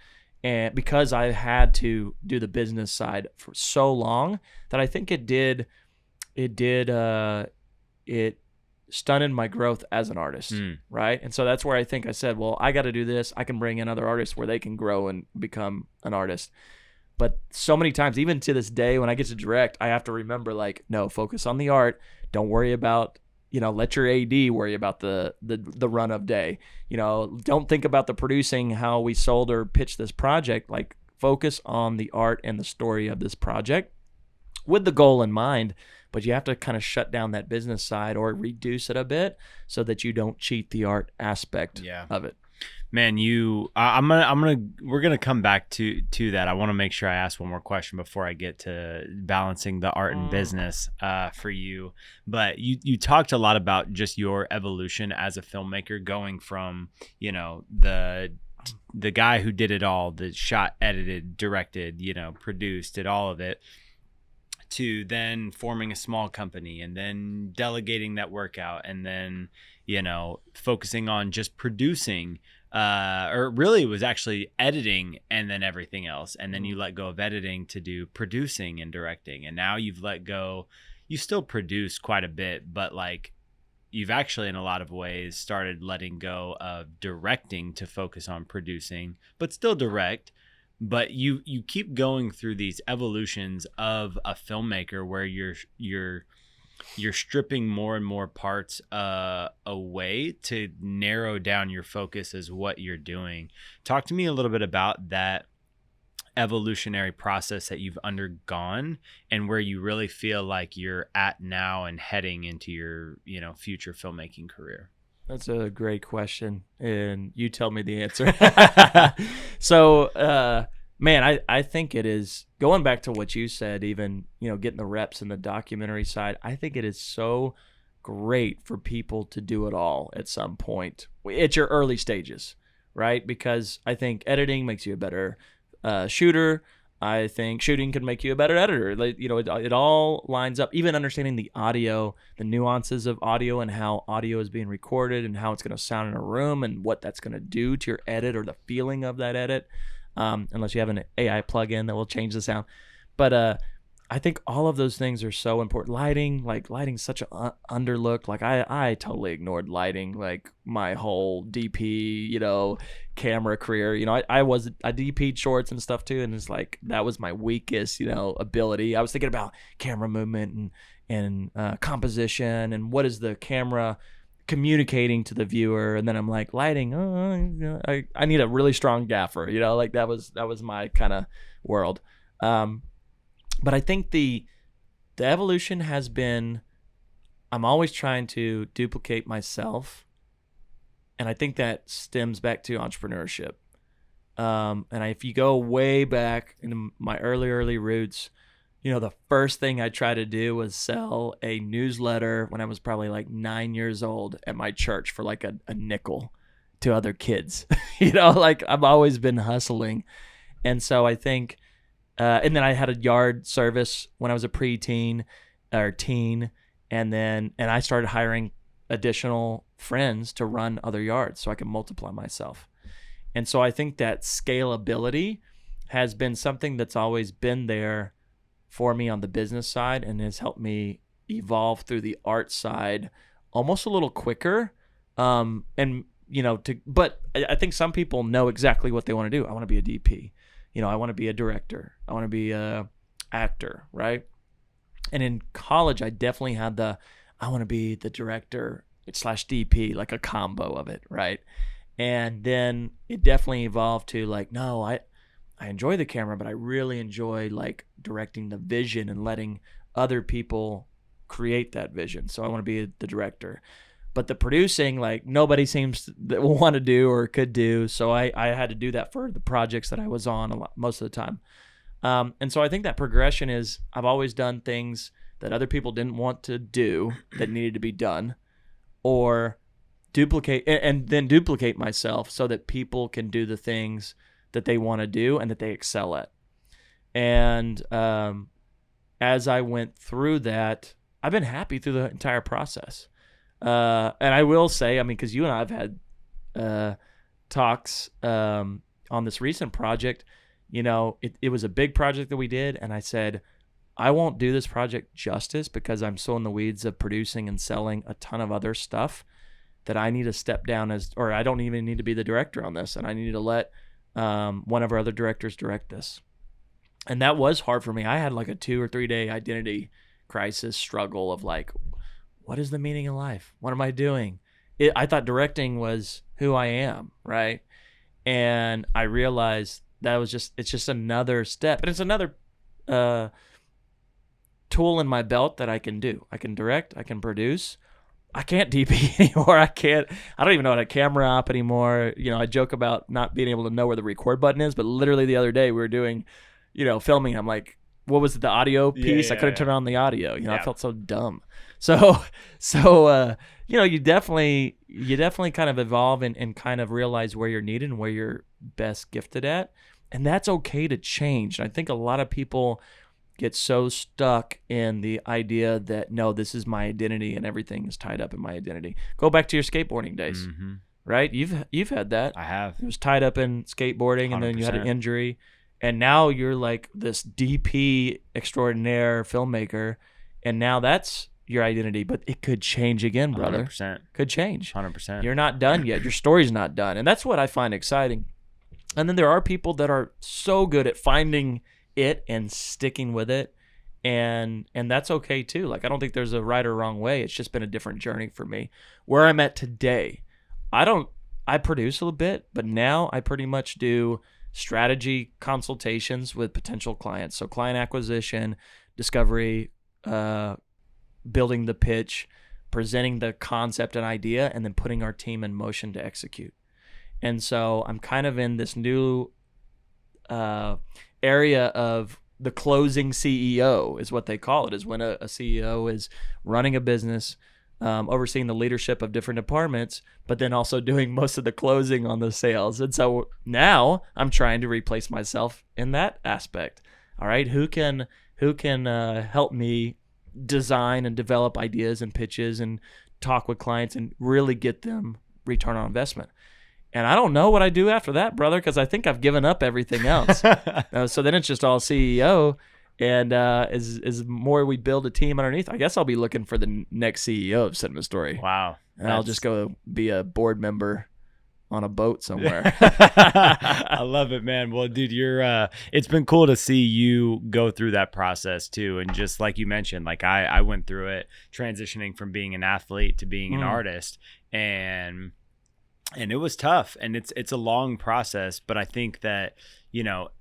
And because I had to do the business side for so long, that I think it stunted my growth as an artist, right? And so that's where I think I said, well, I got to do this. I can bring in other artists where they can grow and become an artist. But so many times, even to this day, when I get to direct, I have to remember, like, no, focus on the art. Don't worry about, let your AD worry about the run of day. Don't think about the producing, how we sold or pitched this project. Like, focus on the art and the story of this project with the goal in mind. But you have to kind of shut down that business side or reduce it a bit so that you don't cheat the art aspect of it. Man, we're gonna come back to that. I want to make sure I ask one more question before I get to balancing the art and business for you. But you talked a lot about just your evolution as a filmmaker, going from the guy who did it all, that shot, edited, directed, produced, did all of it, to then forming a small company and then delegating that work out, and then focusing on just producing. Or really it was actually editing and then everything else. And then you let go of editing to do producing and directing. And now you've let go, you still produce quite a bit, but like you've actually in a lot of ways started letting go of directing to focus on producing, but still direct. But you keep going through these evolutions of a filmmaker where you're stripping more and more parts away to narrow down your focus as what you're doing. Talk to me a little bit about that evolutionary process that you've undergone and where you really feel like you're at now and heading into your, future filmmaking career? That's a great question, and you tell me the answer. So, man, I think it is, going back to what you said, even, getting the reps in the documentary side, I think it is so great for people to do it all at some point at your early stages, right? Because I think editing makes you a better shooter. I think shooting can make you a better editor. Like, it all lines up. Even understanding the audio, the nuances of audio and how audio is being recorded and how it's going to sound in a room and what that's going to do to your edit or the feeling of that edit. Unless you have an AI plugin that will change the sound. But I think all of those things are so important. Lighting's such an underlooked. Like I totally ignored lighting, like my whole DP, camera career. I DP'd shorts and stuff too, and it's like that was my weakest, ability. I was thinking about camera movement and composition and what is the camera communicating to the viewer, and then I'm like, lighting. I need a really strong gaffer. Like that was my kind of world. But I think the evolution has been, I'm always trying to duplicate myself. And I think that stems back to entrepreneurship. If you go way back in my early roots, the first thing I tried to do was sell a newsletter when I was probably like 9 years old at my church for like a nickel to other kids. Like I've always been hustling. And so I think, and then I had a yard service when I was a preteen or teen. And I started hiring additional friends to run other yards so I can multiply myself. And so I think that scalability has been something that's always been there for me on the business side and has helped me evolve through the art side almost a little quicker. But I think some people know exactly what they want to do. I want to be a DP. I want to be a director. I want to be a actor, right? And in college, I definitely had I want to be the director / DP, like a combo of it, right? And then it definitely evolved to like, no, I enjoy the camera, but I really enjoy like directing the vision and letting other people create that vision. So I want to be the director. But the producing, like nobody seems to want to do or could do. So I had to do that for the projects that I was on most of the time. And so I think that progression is I've always done things that other people didn't want to do that needed to be done, or duplicate and then duplicate myself so that people can do the things that they want to do and that they excel at. And as I went through that, I've been happy through the entire process. And I will say, because you and I have had talks on this recent project, it was a big project that we did. And I said, I won't do this project justice because I'm so in the weeds of producing and selling a ton of other stuff that I need to step down or I don't even need to be the director on this. And I need to let one of our other directors direct this. And that was hard for me. I had like a 2 or 3 day identity crisis struggle of like, what is the meaning of life? What am I doing? I thought directing was who I am, right? And I realized it's just another step. And it's another tool in my belt that I can do. I can direct, I can produce. I can't DP anymore. I don't even know how to camera op anymore. I joke about not being able to know where the record button is, but literally the other day we were doing, filming. I'm like, what was it, the audio piece? I couldn't turn on the audio. I felt so dumb. So you definitely kind of evolve and kind of realize where you're needed and where you're best gifted at. And that's okay to change. And I think a lot of people get so stuck in the idea that, no, this is my identity and everything is tied up in my identity. Go back to your skateboarding days, right? You've had that. I have. It was tied up in skateboarding 100%. And then you had an injury. And now you're like this DP extraordinaire filmmaker. And now that's your identity, but it could change again, brother. 100%. Could change. 100%. You're not done yet. Your story's not done. And that's what I find exciting. And then there are people that are so good at finding it and sticking with it. And that's okay too. Like, I don't think there's a right or wrong way. It's just been a different journey for me. Where I'm at today, I produce a little bit, but now I pretty much do strategy consultations with potential clients. So client acquisition, discovery, building the pitch, presenting the concept and idea, and then putting our team in motion to execute. And so I'm kind of in this new area of the closing CEO is what they call it, is when a CEO is running a business, overseeing the leadership of different departments, but then also doing most of the closing on the sales. And so now I'm trying to replace myself in that aspect. All right, who can help me design and develop ideas and pitches and talk with clients and really get them return on investment. And I don't know what I do after that, brother, because I think I've given up everything else. So then it's just all CEO. And as more we build a team underneath, I guess I'll be looking for the next CEO of CinemaStory. Wow. And I'll just go be a board member on a boat somewhere. I love it, man. Well, dude, it's been cool to see you go through that process too. And just like you mentioned, like I went through it, transitioning from being an athlete to being an artist, and it was tough, and it's a long process, but I think that,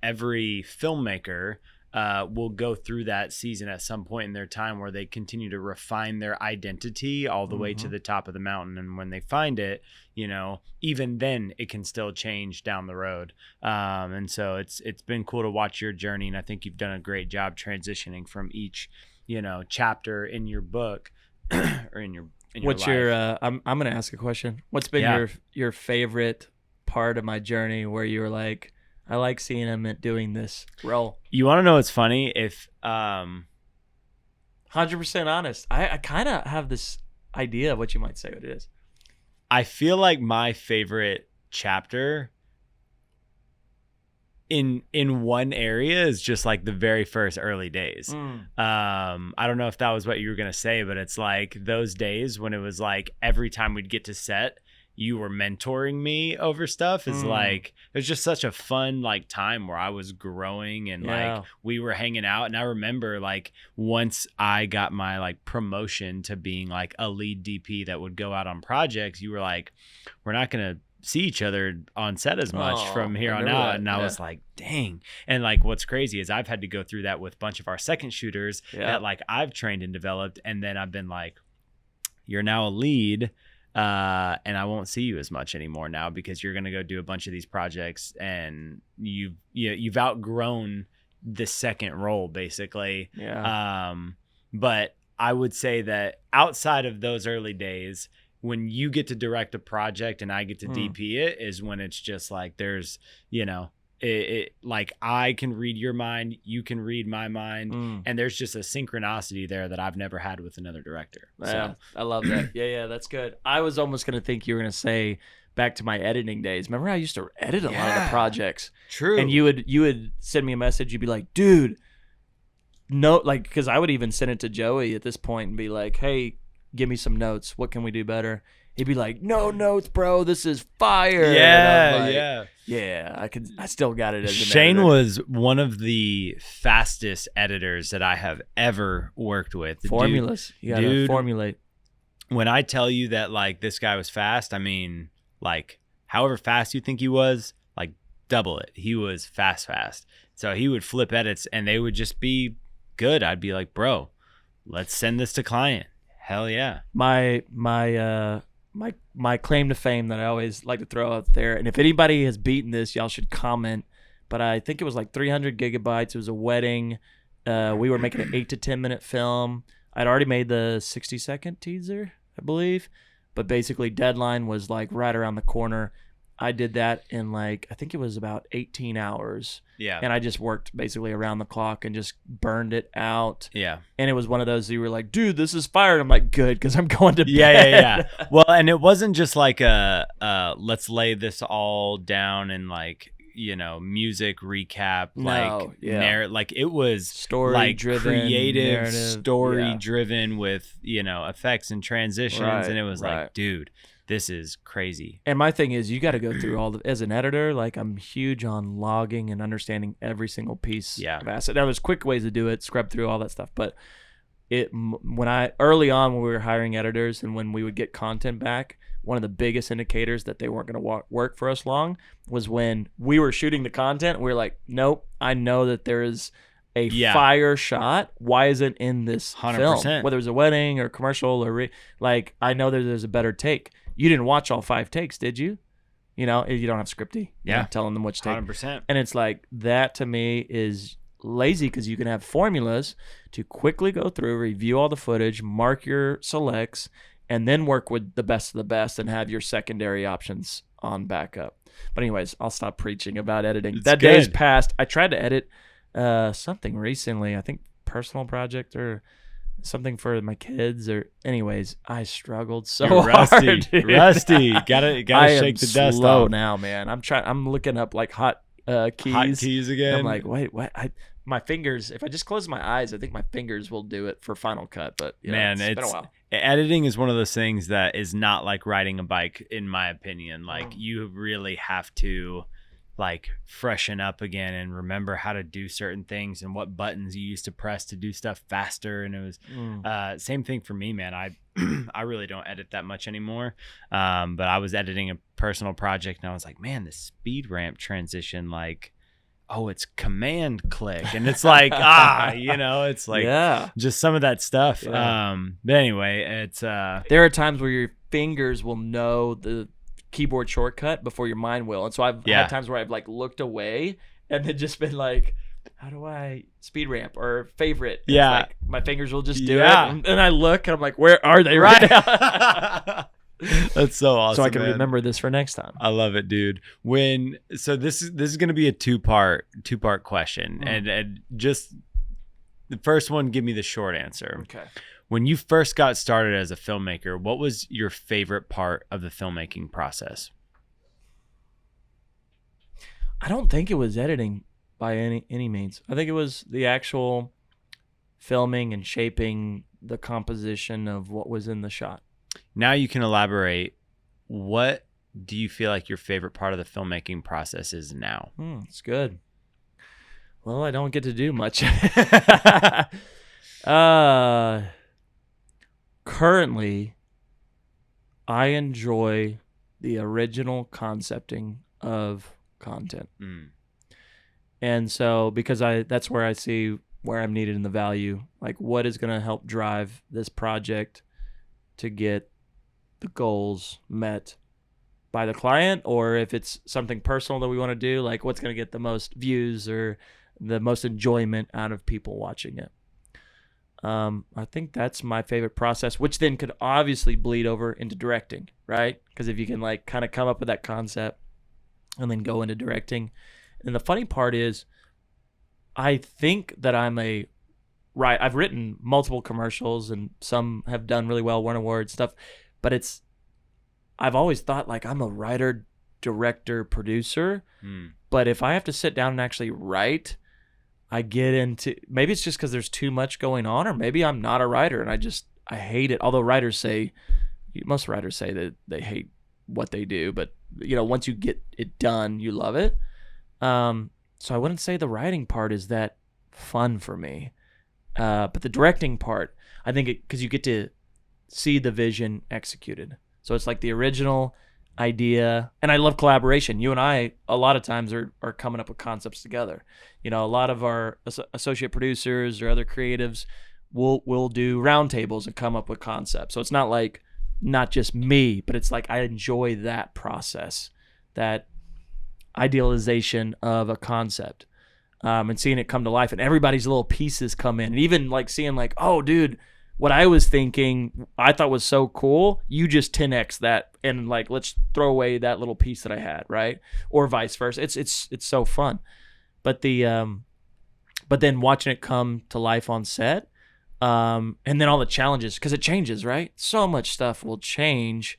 every filmmaker will go through that season at some point in their time where they continue to refine their identity all the way to the top of the mountain. And when they find it, even then it can still change down the road. And so it's been cool to watch your journey. And I think you've done a great job transitioning from each, chapter in your book or in your What's life. I'm going to ask a question. What's been your favorite part of my journey where you were like, I like seeing him doing this role? You want to know what's funny? If 100% honest, I kind of have this idea of what you might say what it is. I feel like my favorite chapter in one area is just like the very first early days. I don't know if that was what you were going to say, but it's like those days when it was like every time we'd get to set, you were mentoring me over stuff is like, it was just such a fun like time where I was growing and like we were hanging out. And I remember like once I got my like promotion to being like a lead DP that would go out on projects, you were like, we're not going to see each other on set as much from here on out. And I was like, dang. And like what's crazy is I've had to go through that with a bunch of our second shooters that like I've trained and developed, and then I've been like, you're now a lead, and I won't see you as much anymore now because you're gonna go do a bunch of these projects, and you've outgrown the second role basically. But I would say that outside of those early days, when you get to direct a project and I get to DP it, is when it's just like there's, it like I can read your mind, you can read my mind, and there's just a synchronicity there that I've never had with another director. Yeah, I love that. Yeah, that's good. I was almost going to think you were going to say back to my editing days. Remember I used to edit a lot of the projects. True. And you would send me a message, you'd be like, dude, no, like, because I would even send it to Joey at this point and be like, hey, give me some notes. What can we do better? He'd be like, no notes, bro. This is fire. Yeah. I still got it as an Shane editor. was one of the fastest editors that I have ever worked with. Formulas. You gotta formulate. When I tell you that like this guy was fast, I mean like however fast you think he was, like double it. He was fast. So he would flip edits and they would just be good. I'd be like, bro, let's send this to client. Hell yeah. My claim to fame that I always like to throw out there, and if anybody has beaten this, y'all should comment, but I think it was like 300 gigabytes. It was a wedding. We were making an 8 to 10 minute film. I'd already made the 60-second teaser, I believe, but basically deadline was like right around the corner. I did that in like, I think it was about 18 hours. Yeah. And I just worked basically around the clock and just burned it out. Yeah. And it was one of those you were like, dude, this is fire. And I'm like, good, because I'm going to bed. Yeah. Well, and it wasn't just like let's lay this all down and like, music recap, like it was story like driven, creative, narrative, story driven with, effects and transitions. Right, and it was right. like, dude, this is crazy. And my thing is, you got to go through as an editor, like I'm huge on logging and understanding every single piece of asset. Now, there's quick ways to do it, scrub through all that stuff. But when I early on when we were hiring editors and when we would get content back, one of the biggest indicators that they weren't going to work for us long was when we were shooting the content. We were like, nope, I know that there is a fire shot. Why is it in this 100%. film? Whether it's a wedding or commercial or like, I know that there's a better take. You didn't watch all 5 takes, did you? You know, you don't have scripty. Yeah, telling them which take. 100%. And it's like that to me is lazy because you can have formulas to quickly go through, review all the footage, mark your selects, and then work with the best of the best and have your secondary options on backup. But anyways, I'll stop preaching about editing. It's that good. day's passed. I tried to edit something recently, I think personal project or something for my kids, or anyways, I struggled so You're rusty. hard. Dude. Rusty. Gotta shake the dust slow off. now, man. I'm looking up like hot keys. Hot keys again. I'm like, wait, what? My fingers. If I just close my eyes, I think my fingers will do it for Final Cut. But man, it's been a while. Editing is one of those things that is not like riding a bike, in my opinion. Like you really have to like freshen up again and remember how to do certain things and what buttons you used to press to do stuff faster. And it was same thing for me, man. I really don't edit that much anymore. But I was editing a personal project and I was like, man, the speed ramp transition, like, oh, it's command click. And it's like, it's like just some of that stuff. Yeah. But anyway, it's there are times where your fingers will know the keyboard shortcut before your mind will. And so I've had times where I've like looked away and then just been like, how do I speed ramp or favorite? And yeah. Like, my fingers will just do it. And I look and I'm like, where are they right now? That's so awesome. So I can remember this for next time. I love it, dude. So this is going to be a two-part question. And just the first one, give me the short answer. Okay. When you first got started as a filmmaker, what was your favorite part of the filmmaking process? I don't think it was editing by any means. I think it was the actual filming and shaping the composition of what was in the shot. Now you can elaborate. What do you feel like your favorite part of the filmmaking process is now? It's good. Well, I don't get to do much. Currently, I enjoy the original concepting of content. And so because that's where I see where I'm needed in the value, like what is going to help drive this project to get the goals met by the client, or if it's something personal that we want to do, like what's going to get the most views or the most enjoyment out of people watching it. I think that's my favorite process, which then could obviously bleed over into directing, right? Because if you can like kind of come up with that concept and then go into directing. And the funny part is I think that I've written multiple commercials and some have done really well, won awards, stuff, but I've always thought like I'm a writer, director, producer, but if I have to sit down and actually write, I get into, maybe it's just because there's too much going on, or maybe I'm not a writer and I hate it. Although most writers say that they hate what they do, but once you get it done, you love it. So I wouldn't say the writing part is that fun for me. But the directing part, I think because you get to see the vision executed. So it's like the original idea, and I love collaboration. You and I, a lot of times, are coming up with concepts together. A lot of our associate producers or other creatives will do roundtables and come up with concepts. So it's not just me, but it's like I enjoy that process, that idealization of a concept, and seeing it come to life, and everybody's little pieces come in, and even like seeing like, oh, dude, what I was thinking, I thought was so cool. You just 10x that, and like let's throw away that little piece that I had, right? Or vice versa. It's so fun. But but then watching it come to life on set, and then all the challenges, because it changes, right? So much stuff will change,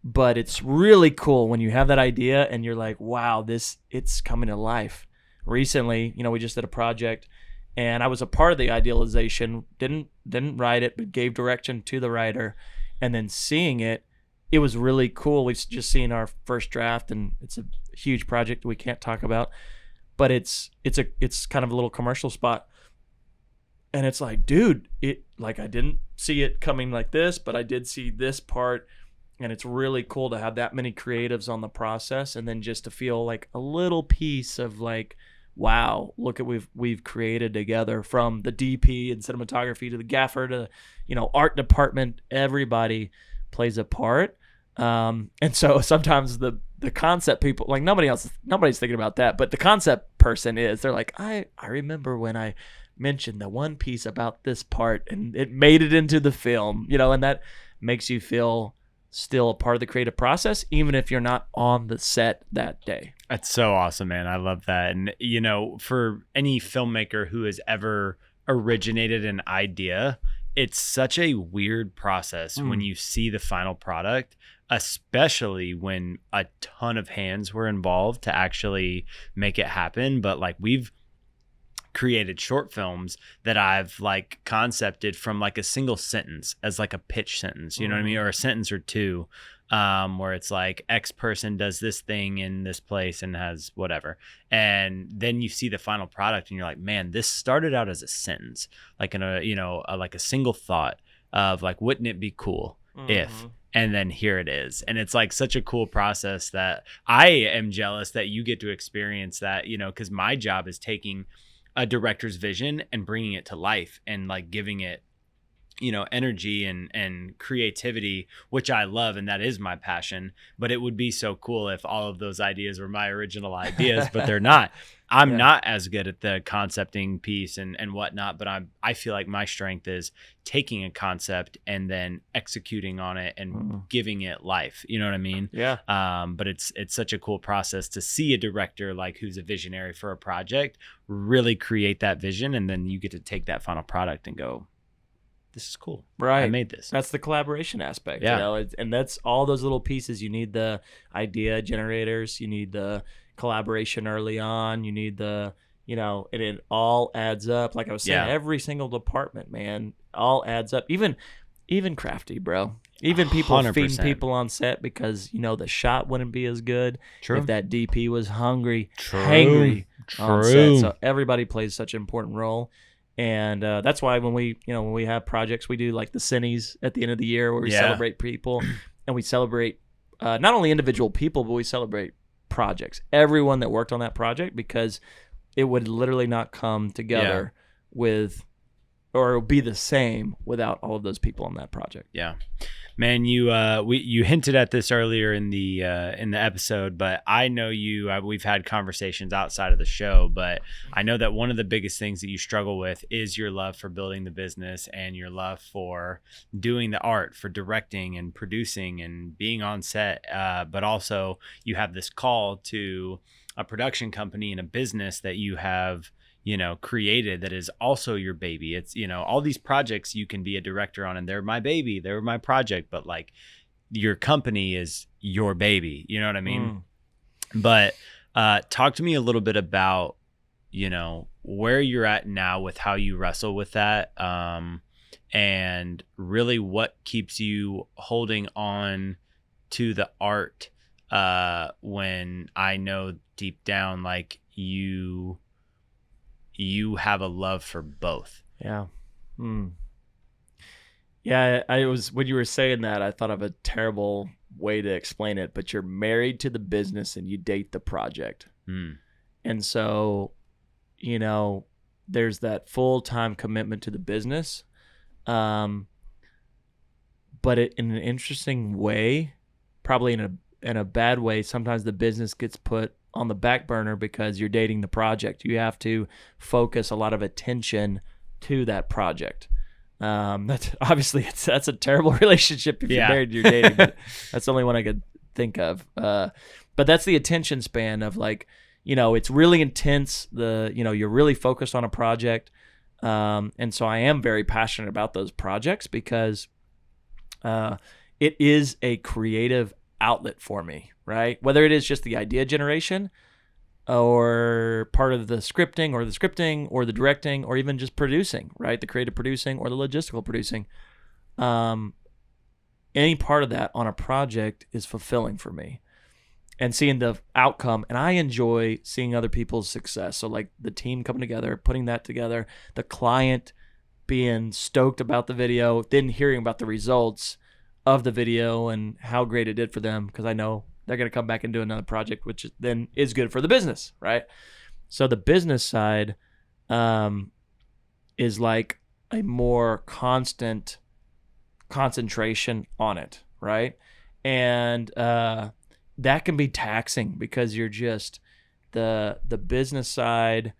but it's really cool when you have that idea and you're like, wow, it's coming to life. Recently, we just did a project, and I was a part of the idealization, didn't write it, but gave direction to the writer, and then seeing it was really cool. We've just seen our first draft, and it's a huge project we can't talk about, but it's kind of a little commercial spot. And it's like, dude, I didn't see it coming like this, but I did see this part. And it's really cool to have that many creatives on the process, and then just to feel like a little piece of like, wow, look at we've created together, from the DP and cinematography to the gaffer to, art department. Everybody plays a part. And so sometimes the concept people, like nobody's thinking about that, but the concept person is. They're like, I remember when I mentioned the one piece about this part and it made it into the film, and that makes you feel still a part of the creative process, even if you're not on the set that day. That's so awesome, man. I love that. And, for any filmmaker who has ever originated an idea, it's such a weird process when you see the final product, especially when a ton of hands were involved to actually make it happen. But like, we've created short films that I've like concepted from like a single sentence as like a pitch sentence, you know what I mean? Or a sentence or two, where it's like X person does this thing in this place and has whatever. And then you see the final product and you're like, man, this started out as a sentence, like in a, like a single thought of like, wouldn't it be cool if, and then here it is. And it's like such a cool process that I am jealous that you get to experience that, because my job is taking a director's vision and bringing it to life and like giving it, energy and creativity, which I love. And that is my passion. But it would be so cool if all of those ideas were my original ideas, but they're not. I'm not as good at the concepting piece and whatnot, but I feel like my strength is taking a concept and then executing on it and giving it life. You know what I mean? Yeah. But it's such a cool process to see a director like who's a visionary for a project really create that vision, and then you get to take that final product and go, this is cool. Right. I made this. That's the collaboration aspect. Yeah. And that's all those little pieces. You need the idea generators. You need the collaboration early on. You need the, and it all adds up. Like I was saying, every single department, man, all adds up. Even crafty, bro. Even people 100%. feeding people on set because, the shot wouldn't be as good if that DP was hangry on set. So everybody plays such an important role. And that's why when we have projects, we do like the Cinnies at the end of the year where we celebrate people, and we celebrate not only individual people, but we celebrate projects, everyone that worked on that project, because it would literally not come together with, or be the same without all of those people on that project. Yeah. Man, you hinted at this earlier in the episode, but I know we've had conversations outside of the show, but I know that one of the biggest things that you struggle with is your love for building the business and your love for doing the art, for directing and producing and being on set. But also you have this call to a production company and a business that you have created that is also your baby. It's, all these projects you can be a director on, and they're my baby, they're my project, but like your company is your baby. You know what I mean? But talk to me a little bit about, where you're at now with how you wrestle with that, and really what keeps you holding on to the art, when I know deep down, like you have a love for both. Yeah. Yeah, when you were saying that, I thought of a terrible way to explain it, but you're married to the business and you date the project. And so, there's that full-time commitment to the business. But in an interesting way, probably in a bad way, sometimes the business gets put on the back burner because you're dating the project. You have to focus a lot of attention to that project. That's obviously that's a terrible relationship if you're married and you're dating. But that's the only one I could think of. But that's the attention span of like, it's really intense. You're really focused on a project. And so I am very passionate about those projects because it is a creative outlet for me, right? Whether it is just the idea generation or part of the scripting or the directing or even just producing, right? The creative producing or the logistical producing. Any part of that on a project is fulfilling for me. And seeing the outcome, and I enjoy seeing other people's success. So like the team coming together, putting that together, the client being stoked about the video, then hearing about the results of the video and how great it did for them, because I know they're going to come back and do another project, which then is good for the business, right? So the business side is like a more constant concentration on it, right? And that can be taxing because you're just the business side.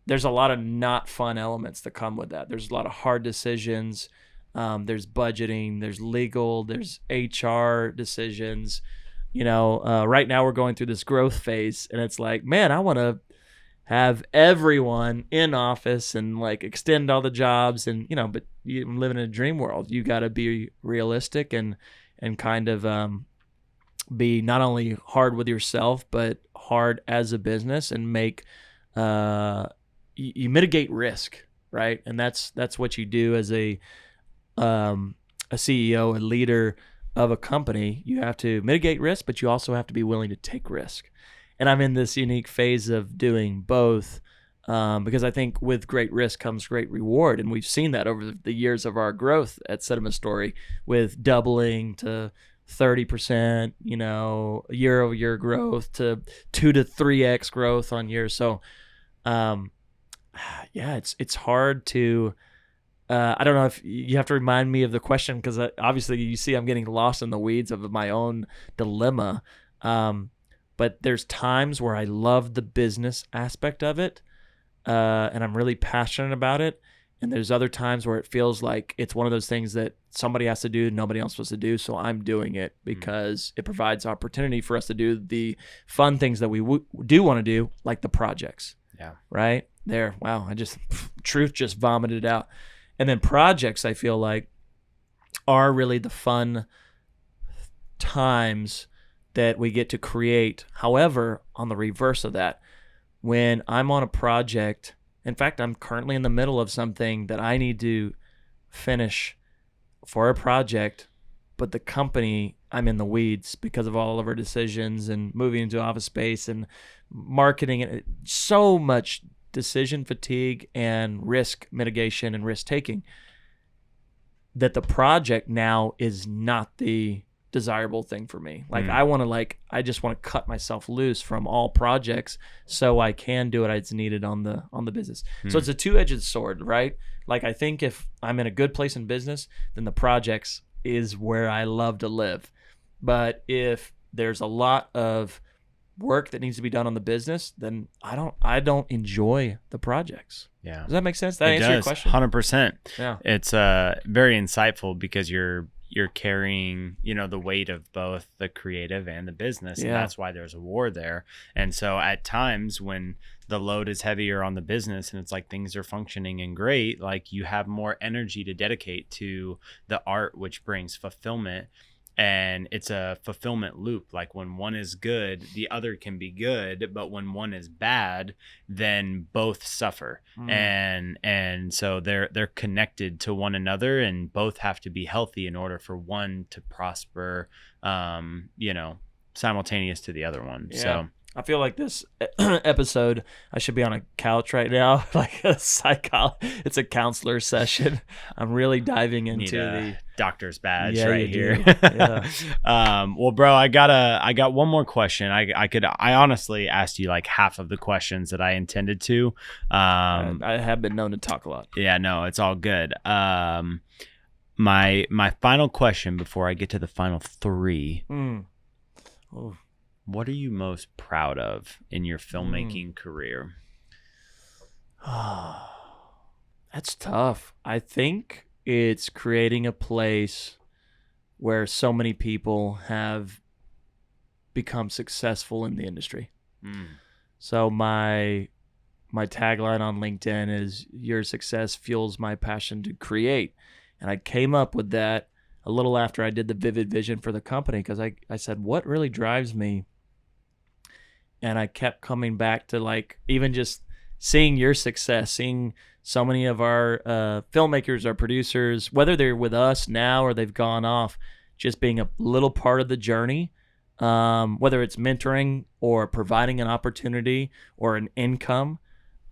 There's a lot of not fun elements that come with that. There's a lot of hard decisions. There's budgeting, there's legal, there's HR decisions. Right now we're going through this growth phase, and it's like, man, I want to have everyone in office and like extend all the jobs, and but you live in a dream world. You got to be realistic and kind of be not only hard with yourself but hard as a business, and make you mitigate risk, right? And that's what you do as a CEO, a leader of a company. You have to mitigate risk, but you also have to be willing to take risk. And I'm in this unique phase of doing both, because I think with great risk comes great reward. And we've seen that over the years of our growth at CinemaStory, with doubling to 30%, year-over-year growth to 2 to 3x growth on years. So, it's hard to. I don't know if you have to remind me of the question, because obviously you see I'm getting lost in the weeds of my own dilemma. But there's times where I love the business aspect of it, and I'm really passionate about it. And there's other times where it feels like it's one of those things that somebody has to do, nobody else supposed to do. So I'm doing it because it provides opportunity for us to do the fun things that we do want to do, like the projects. Yeah. Right there. Wow. Truth just vomited out. And then projects, I feel like, are really the fun times that we get to create. However, on the reverse of that, when I'm on a project, in fact, I'm currently in the middle of something that I need to finish for a project, but the company, I'm in the weeds because of all of our decisions and moving into office space and marketing, and so much decision fatigue and risk mitigation and risk taking, that the project now is not the desirable thing for me. Like I just want to cut myself loose from all projects so I can do what it's needed on the business. So it's a two-edged sword, right? Like I think if I'm in a good place in business, then the projects is where I love to live. But if there's a lot of work that needs to be done on the business, then I don't enjoy the projects. Yeah. Does that make sense? That answer your question? 100%. Yeah. It's very insightful, because you're carrying, the weight of both the creative and the business. And that's why there's a war there. And so at times when the load is heavier on the business and it's like things are functioning and great, like you have more energy to dedicate to the art, which brings fulfillment. And it's a fulfillment loop. Like when one is good, the other can be good, but when one is bad, then both suffer. And so they're connected to one another, and both have to be healthy in order for one to prosper, simultaneous to the other one. Yeah. So I feel like this episode, I should be on a couch right now, like it's a counselor session. I'm really diving into the doctor's badge here. Yeah. Well, bro, I got one more question. I honestly asked you like half of the questions that I intended to. I have been known to talk a lot. Yeah, no, it's all good. My final question before I get to the final three. Oh. What are you most proud of in your filmmaking career? That's tough. I think it's creating a place where so many people have become successful in the industry. So my tagline on LinkedIn is, "Your success fuels my passion to create." And I came up with that a little after I did the vivid vision for the company, because I said, what really drives me? And I kept coming back to like even just seeing your success, seeing so many of our filmmakers, our producers, whether they're with us now or they've gone off, just being a little part of the journey, whether it's mentoring or providing an opportunity or an income,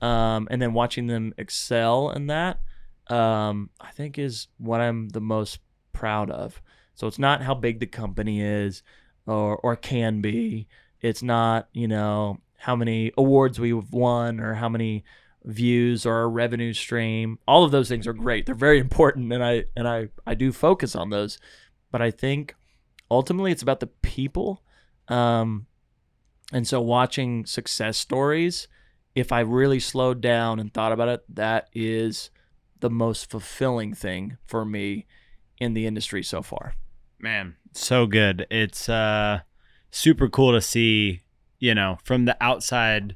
and then watching them excel in that. I think is what I'm the most proud of. So it's not how big the company is or can be. It's not, how many awards we've won or how many views or our revenue stream. All of those things are great. They're very important, and I do focus on those. But I think ultimately it's about the people. And so watching success stories, if I really slowed down and thought about it, that is the most fulfilling thing for me in the industry so far. Man, so good. It's super cool to see, from the outside.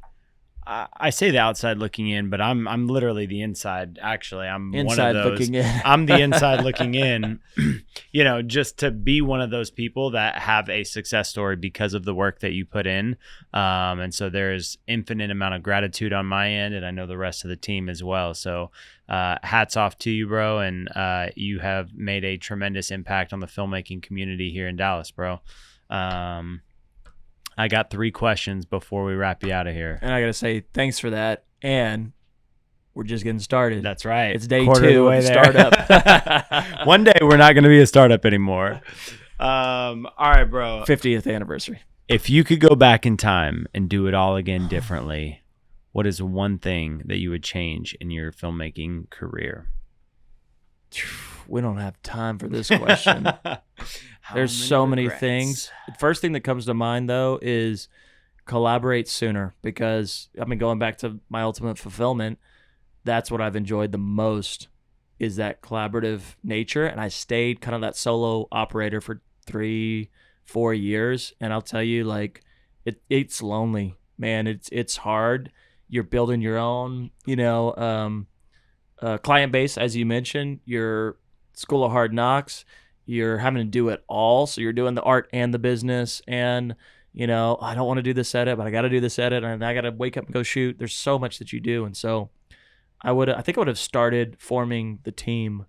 I say the outside looking in, but I'm literally the inside. Actually, I'm inside one of those. Looking in. I'm the inside looking in. Just to be one of those people that have a success story because of the work that you put in. And so there's infinite amount of gratitude on my end, and I know the rest of the team as well. So hats off to you, bro. And you have made a tremendous impact on the filmmaking community here in Dallas, bro. I got 3 questions before we wrap you out of here. And I got to say thanks for that. And we're just getting started. That's right. It's day 2 of the startup. One day we're not going to be a startup anymore. All right, bro. 50th anniversary. If you could go back in time and do it all again differently, what is one thing that you would change in your filmmaking career? We don't have time for this question. There's so many things. The first thing that comes to mind, though, is collaborate sooner, because, going back to my ultimate fulfillment, that's what I've enjoyed the most, is that collaborative nature. And I stayed kind of that solo operator for 3-4 years. And I'll tell you, it's lonely, man. It's hard. You're building your own, client base, as you mentioned. Your School of Hard Knocks. You're having to do it all. So you're doing the art and the business. And, I don't want to do this edit, but I got to do this edit. And I got to wake up and go shoot. There's so much that you do. And so I think I would have started forming the team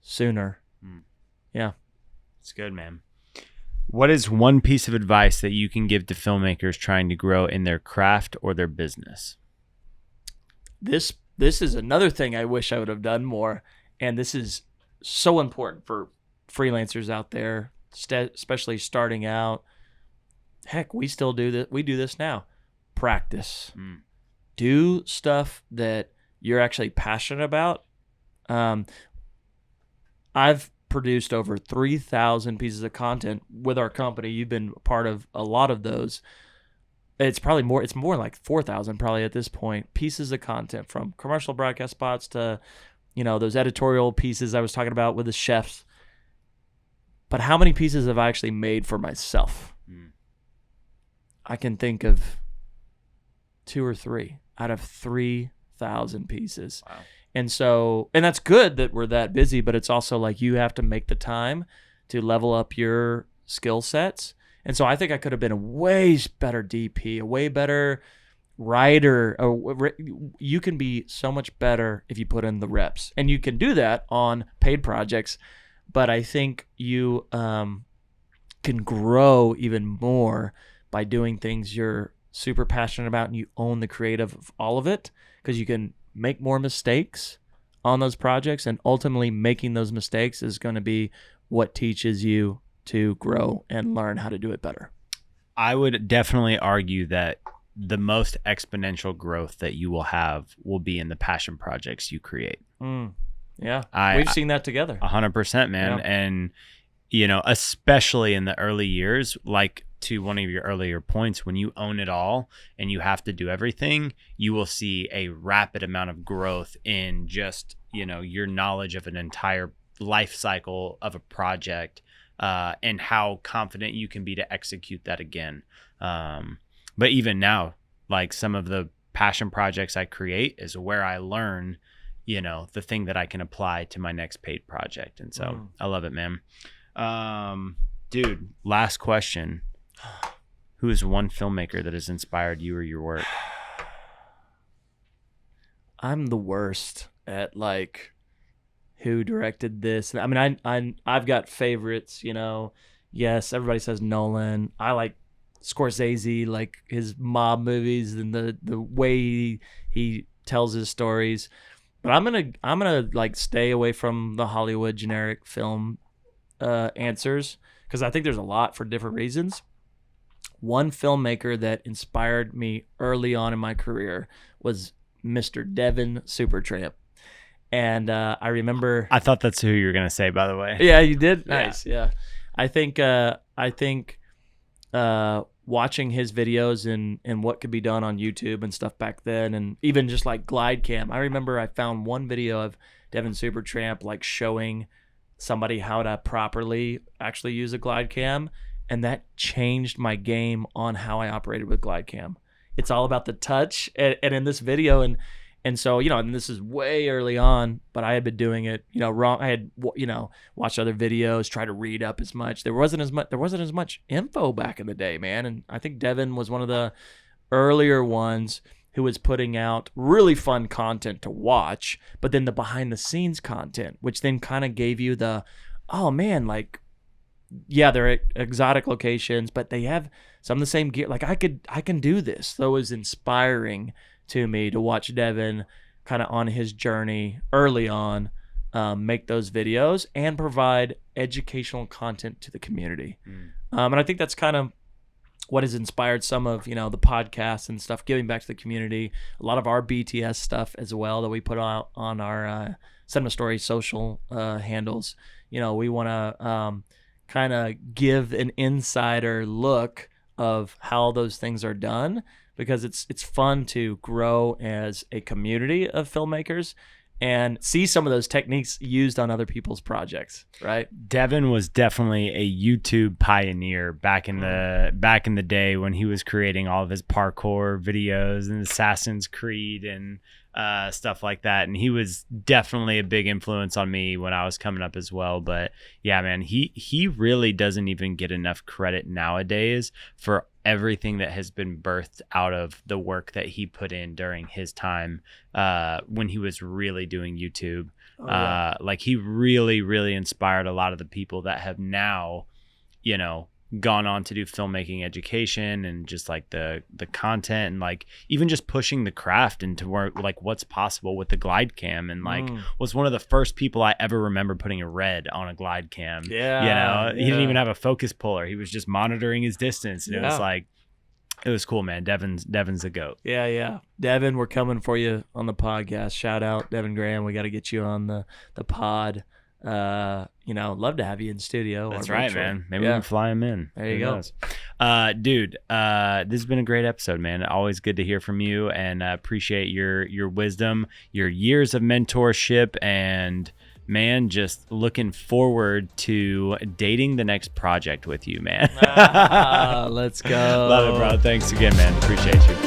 sooner. Yeah. It's good, man. What is one piece of advice that you can give to filmmakers trying to grow in their craft or their business? This is another thing I wish I would have done more. And this is so important for freelancers out there, especially starting out. Heck, we still do this. We do this now. Practice. Do stuff that you're actually passionate about. I've produced over 3,000 pieces of content with our company. You've been part of a lot of those. It's probably more. It's more like 4,000 probably at this point. Pieces of content, from commercial broadcast spots to, those editorial pieces I was talking about with the chefs. But how many pieces have I actually made for myself? I can think of 2 or 3 out of 3,000 pieces. Wow. And that's good that we're that busy, but it's also like you have to make the time to level up your skill sets. And so I think I could have been a way better DP, a way better writer. You can be so much better if you put in the reps. And you can do that on paid projects. But I think you can grow even more by doing things you're super passionate about and you own the creative of all of it, because you can make more mistakes on those projects, and ultimately making those mistakes is going to be what teaches you to grow and learn how to do it better. I would definitely argue that the most exponential growth that you will have will be in the passion projects you create. Yeah, we've seen that together. 100%, man. Yeah. And, especially in the early years, like to one of your earlier points, when you own it all and you have to do everything, you will see a rapid amount of growth in just, your knowledge of an entire life cycle of a project, and how confident you can be to execute that again. But even now, like some of the passion projects I create is where I learn, the thing that I can apply to my next paid project. And so I love it, man. Dude, last question. Who is one filmmaker that has inspired you or your work? I'm the worst at who directed this. I mean, I've got favorites, Yes, everybody says Nolan. I like Scorsese, like his mob movies and the way he tells his stories. But I'm gonna like stay away from the Hollywood generic film answers, because I think there's a lot for different reasons. One filmmaker that inspired me early on in my career was Mr. Devin Supertramp. And I remember... I thought that's who you were going to say, by the way. Yeah, you did? Yeah. Nice, yeah. I think watching his videos and what could be done on YouTube and stuff back then, and even just like glide cam. I remember I found one video of Devin Supertramp like showing somebody how to properly actually use a glide cam, and that changed my game on how I operated with glide cam. It's all about the touch, and in this video, and so, you know, and this is way early on, but I had been doing it, you know, wrong. I had, you know, watched other videos, tried to read up as much. There wasn't as much info back in the day, man. And I think Devin was one of the earlier ones who was putting out really fun content to watch, but then the behind the scenes content, which then kind of gave you the, oh man, like, yeah, they're exotic locations, but they have some of the same gear. Like I can do this. So it was inspiring to me to watch Devin kind of on his journey early on, make those videos and provide educational content to the community. And I think that's kind of what has inspired some of, you know, the podcasts and stuff, giving back to the community. A lot of our BTS stuff as well that we put out on our CinemaStory social handles. You know, we want to kind of give an insider look of how those things are done, because it's fun to grow as a community of filmmakers and see some of those techniques used on other people's projects, right? Devin was definitely a YouTube pioneer back in the day when he was creating all of his parkour videos and Assassin's Creed and stuff like that. And he was definitely a big influence on me when I was coming up as well. But yeah, man, he really doesn't even get enough credit nowadays for everything that has been birthed out of the work that he put in during his time when he was really doing YouTube. Like he really, really inspired a lot of the people that have now, you know, gone on to do filmmaking education and just like the content and like even just pushing the craft into where like what's possible with the glide cam, and like was one of the first people I ever remember putting a red on a glide cam. Yeah, you know, he didn't even have a focus puller. He was just monitoring his distance, and it was like, it was cool, man. Devin's a goat. Yeah. Devin, we're coming for you on the podcast. Shout out Devin Graham. We got to get you on the pod. You know, love to have you in studio. That's right, man. Maybe we can fly him in. There you go. Dude, this has been a great episode, man. Always good to hear from you, and appreciate your wisdom, your years of mentorship, and man, just looking forward to dating the next project with you, man. Let's go. Love it, bro. Thanks again, man. Appreciate you.